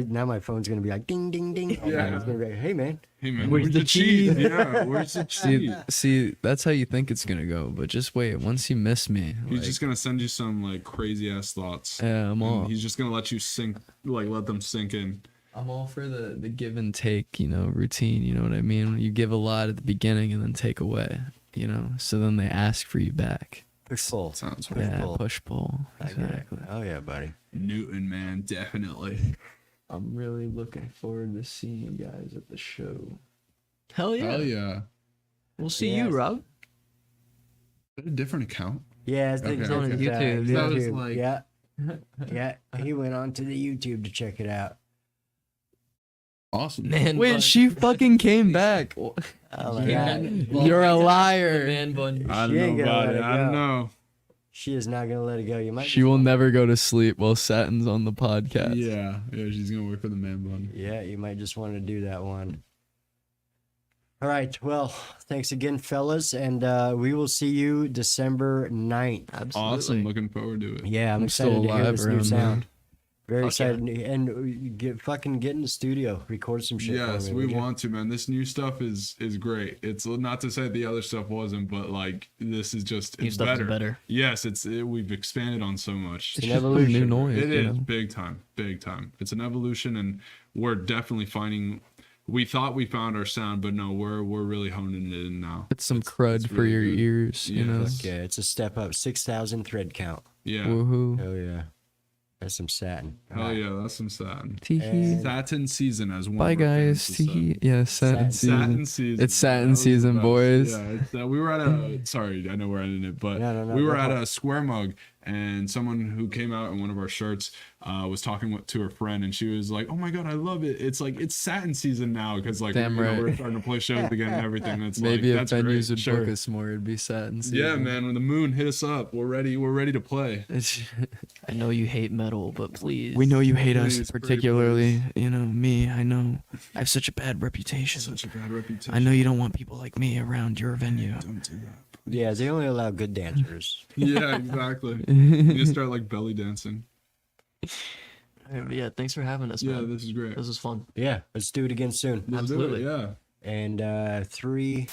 Now my phone's gonna be like ding ding ding. Yeah. It's gonna be like, hey man. Hey man, Where's where's the the cheese? cheese? Yeah, where's the cheese? See, that's how you think it's gonna go, but just wait. Once you miss me, He's like, just gonna send you some like crazy ass thoughts. yeah, I'm And all. he's just gonna let you sink, like let them sink in. I'm all for the give and take, routine. You know what I mean? You give a lot at the beginning and then take away. So then they ask for you back. Push pull. Sounds Push right. Yeah, pull. push pull. I get it. Exactly. Oh yeah, buddy. Newton, man, definitely. I'm really looking forward to seeing you guys at the show. Hell yeah. Hell yeah. We'll see Yes. you, Rob. Is that a different account? Yeah, it's Okay, it's okay. on YouTube, yeah. That was YouTube. like- Yeah. Yeah. He went on to the YouTube to check it out. Awesome. Man Wait, bun. she fucking came back. Oh my Yeah. god. Well, You're a the liar. Man bun. I She don't ain't know gonna about let it. it I don't go. know. She is not gonna let it go. You might. She will never go to sleep while Satin's on the podcast. Yeah, she's gonna work for the man bun. Yeah, you might just want to do that one. All right. Well, thanks again, fellas, and we will see you December 9th. Absolutely. Awesome. Looking forward to it. Yeah, I'm I'm still excited to hear alive this new around sound. then. Very Fuck yeah. excited, and get in the studio, record some shit. Yes, for me, we would you? want to, man. This new stuff is great. It's not to say the other stuff wasn't, but like this is just New it's stuff is better. better. Yes, we've expanded on so much. It's an just some evolution. new noise. It you is know? big time, big time. It's an evolution, and we're definitely finding. We thought we found our sound, but no, we're really honing it in now. It's some crud it's for really your good. ears, you know. Yes. Yeah, it's a step up. 6,000 thread count. Yeah, Woohoo. Oh yeah, that's some satin. hell yeah, that's some satin. Teehee. Satin season, as one. Bye of our fans guys. has said. Teehee. Yeah, satin season. Satin season. It's satin That was the season, best. boys. Yeah, we were at a. Sorry, I know we're ending it, but No, we were go at for it. a Square Mug, and someone who came out in one of our shirts was talking to her friend, and she was like, "Oh my god, I love it! It's like it's satin season now because like Damn right. we're starting to play shows again and everything." And it's Maybe like, if that's venues great. would Sure. book us more, it'd be satin season. Yeah, man. When the moon hit us up, we're ready. We're ready to play. I know you hate metal, but please. We know you hate Please, us, pretty particularly. Me. I know. I have such a bad reputation. Such a bad reputation. I know you don't want people like me around your venue. Don't do that. Yeah, they only allow good dancers. Yeah, exactly. You just start like belly dancing. Alright, but yeah, thanks for having us, Yeah, man. this is great. This was fun. Yeah, let's do it again soon. Let's do it, absolutely. yeah. And 3.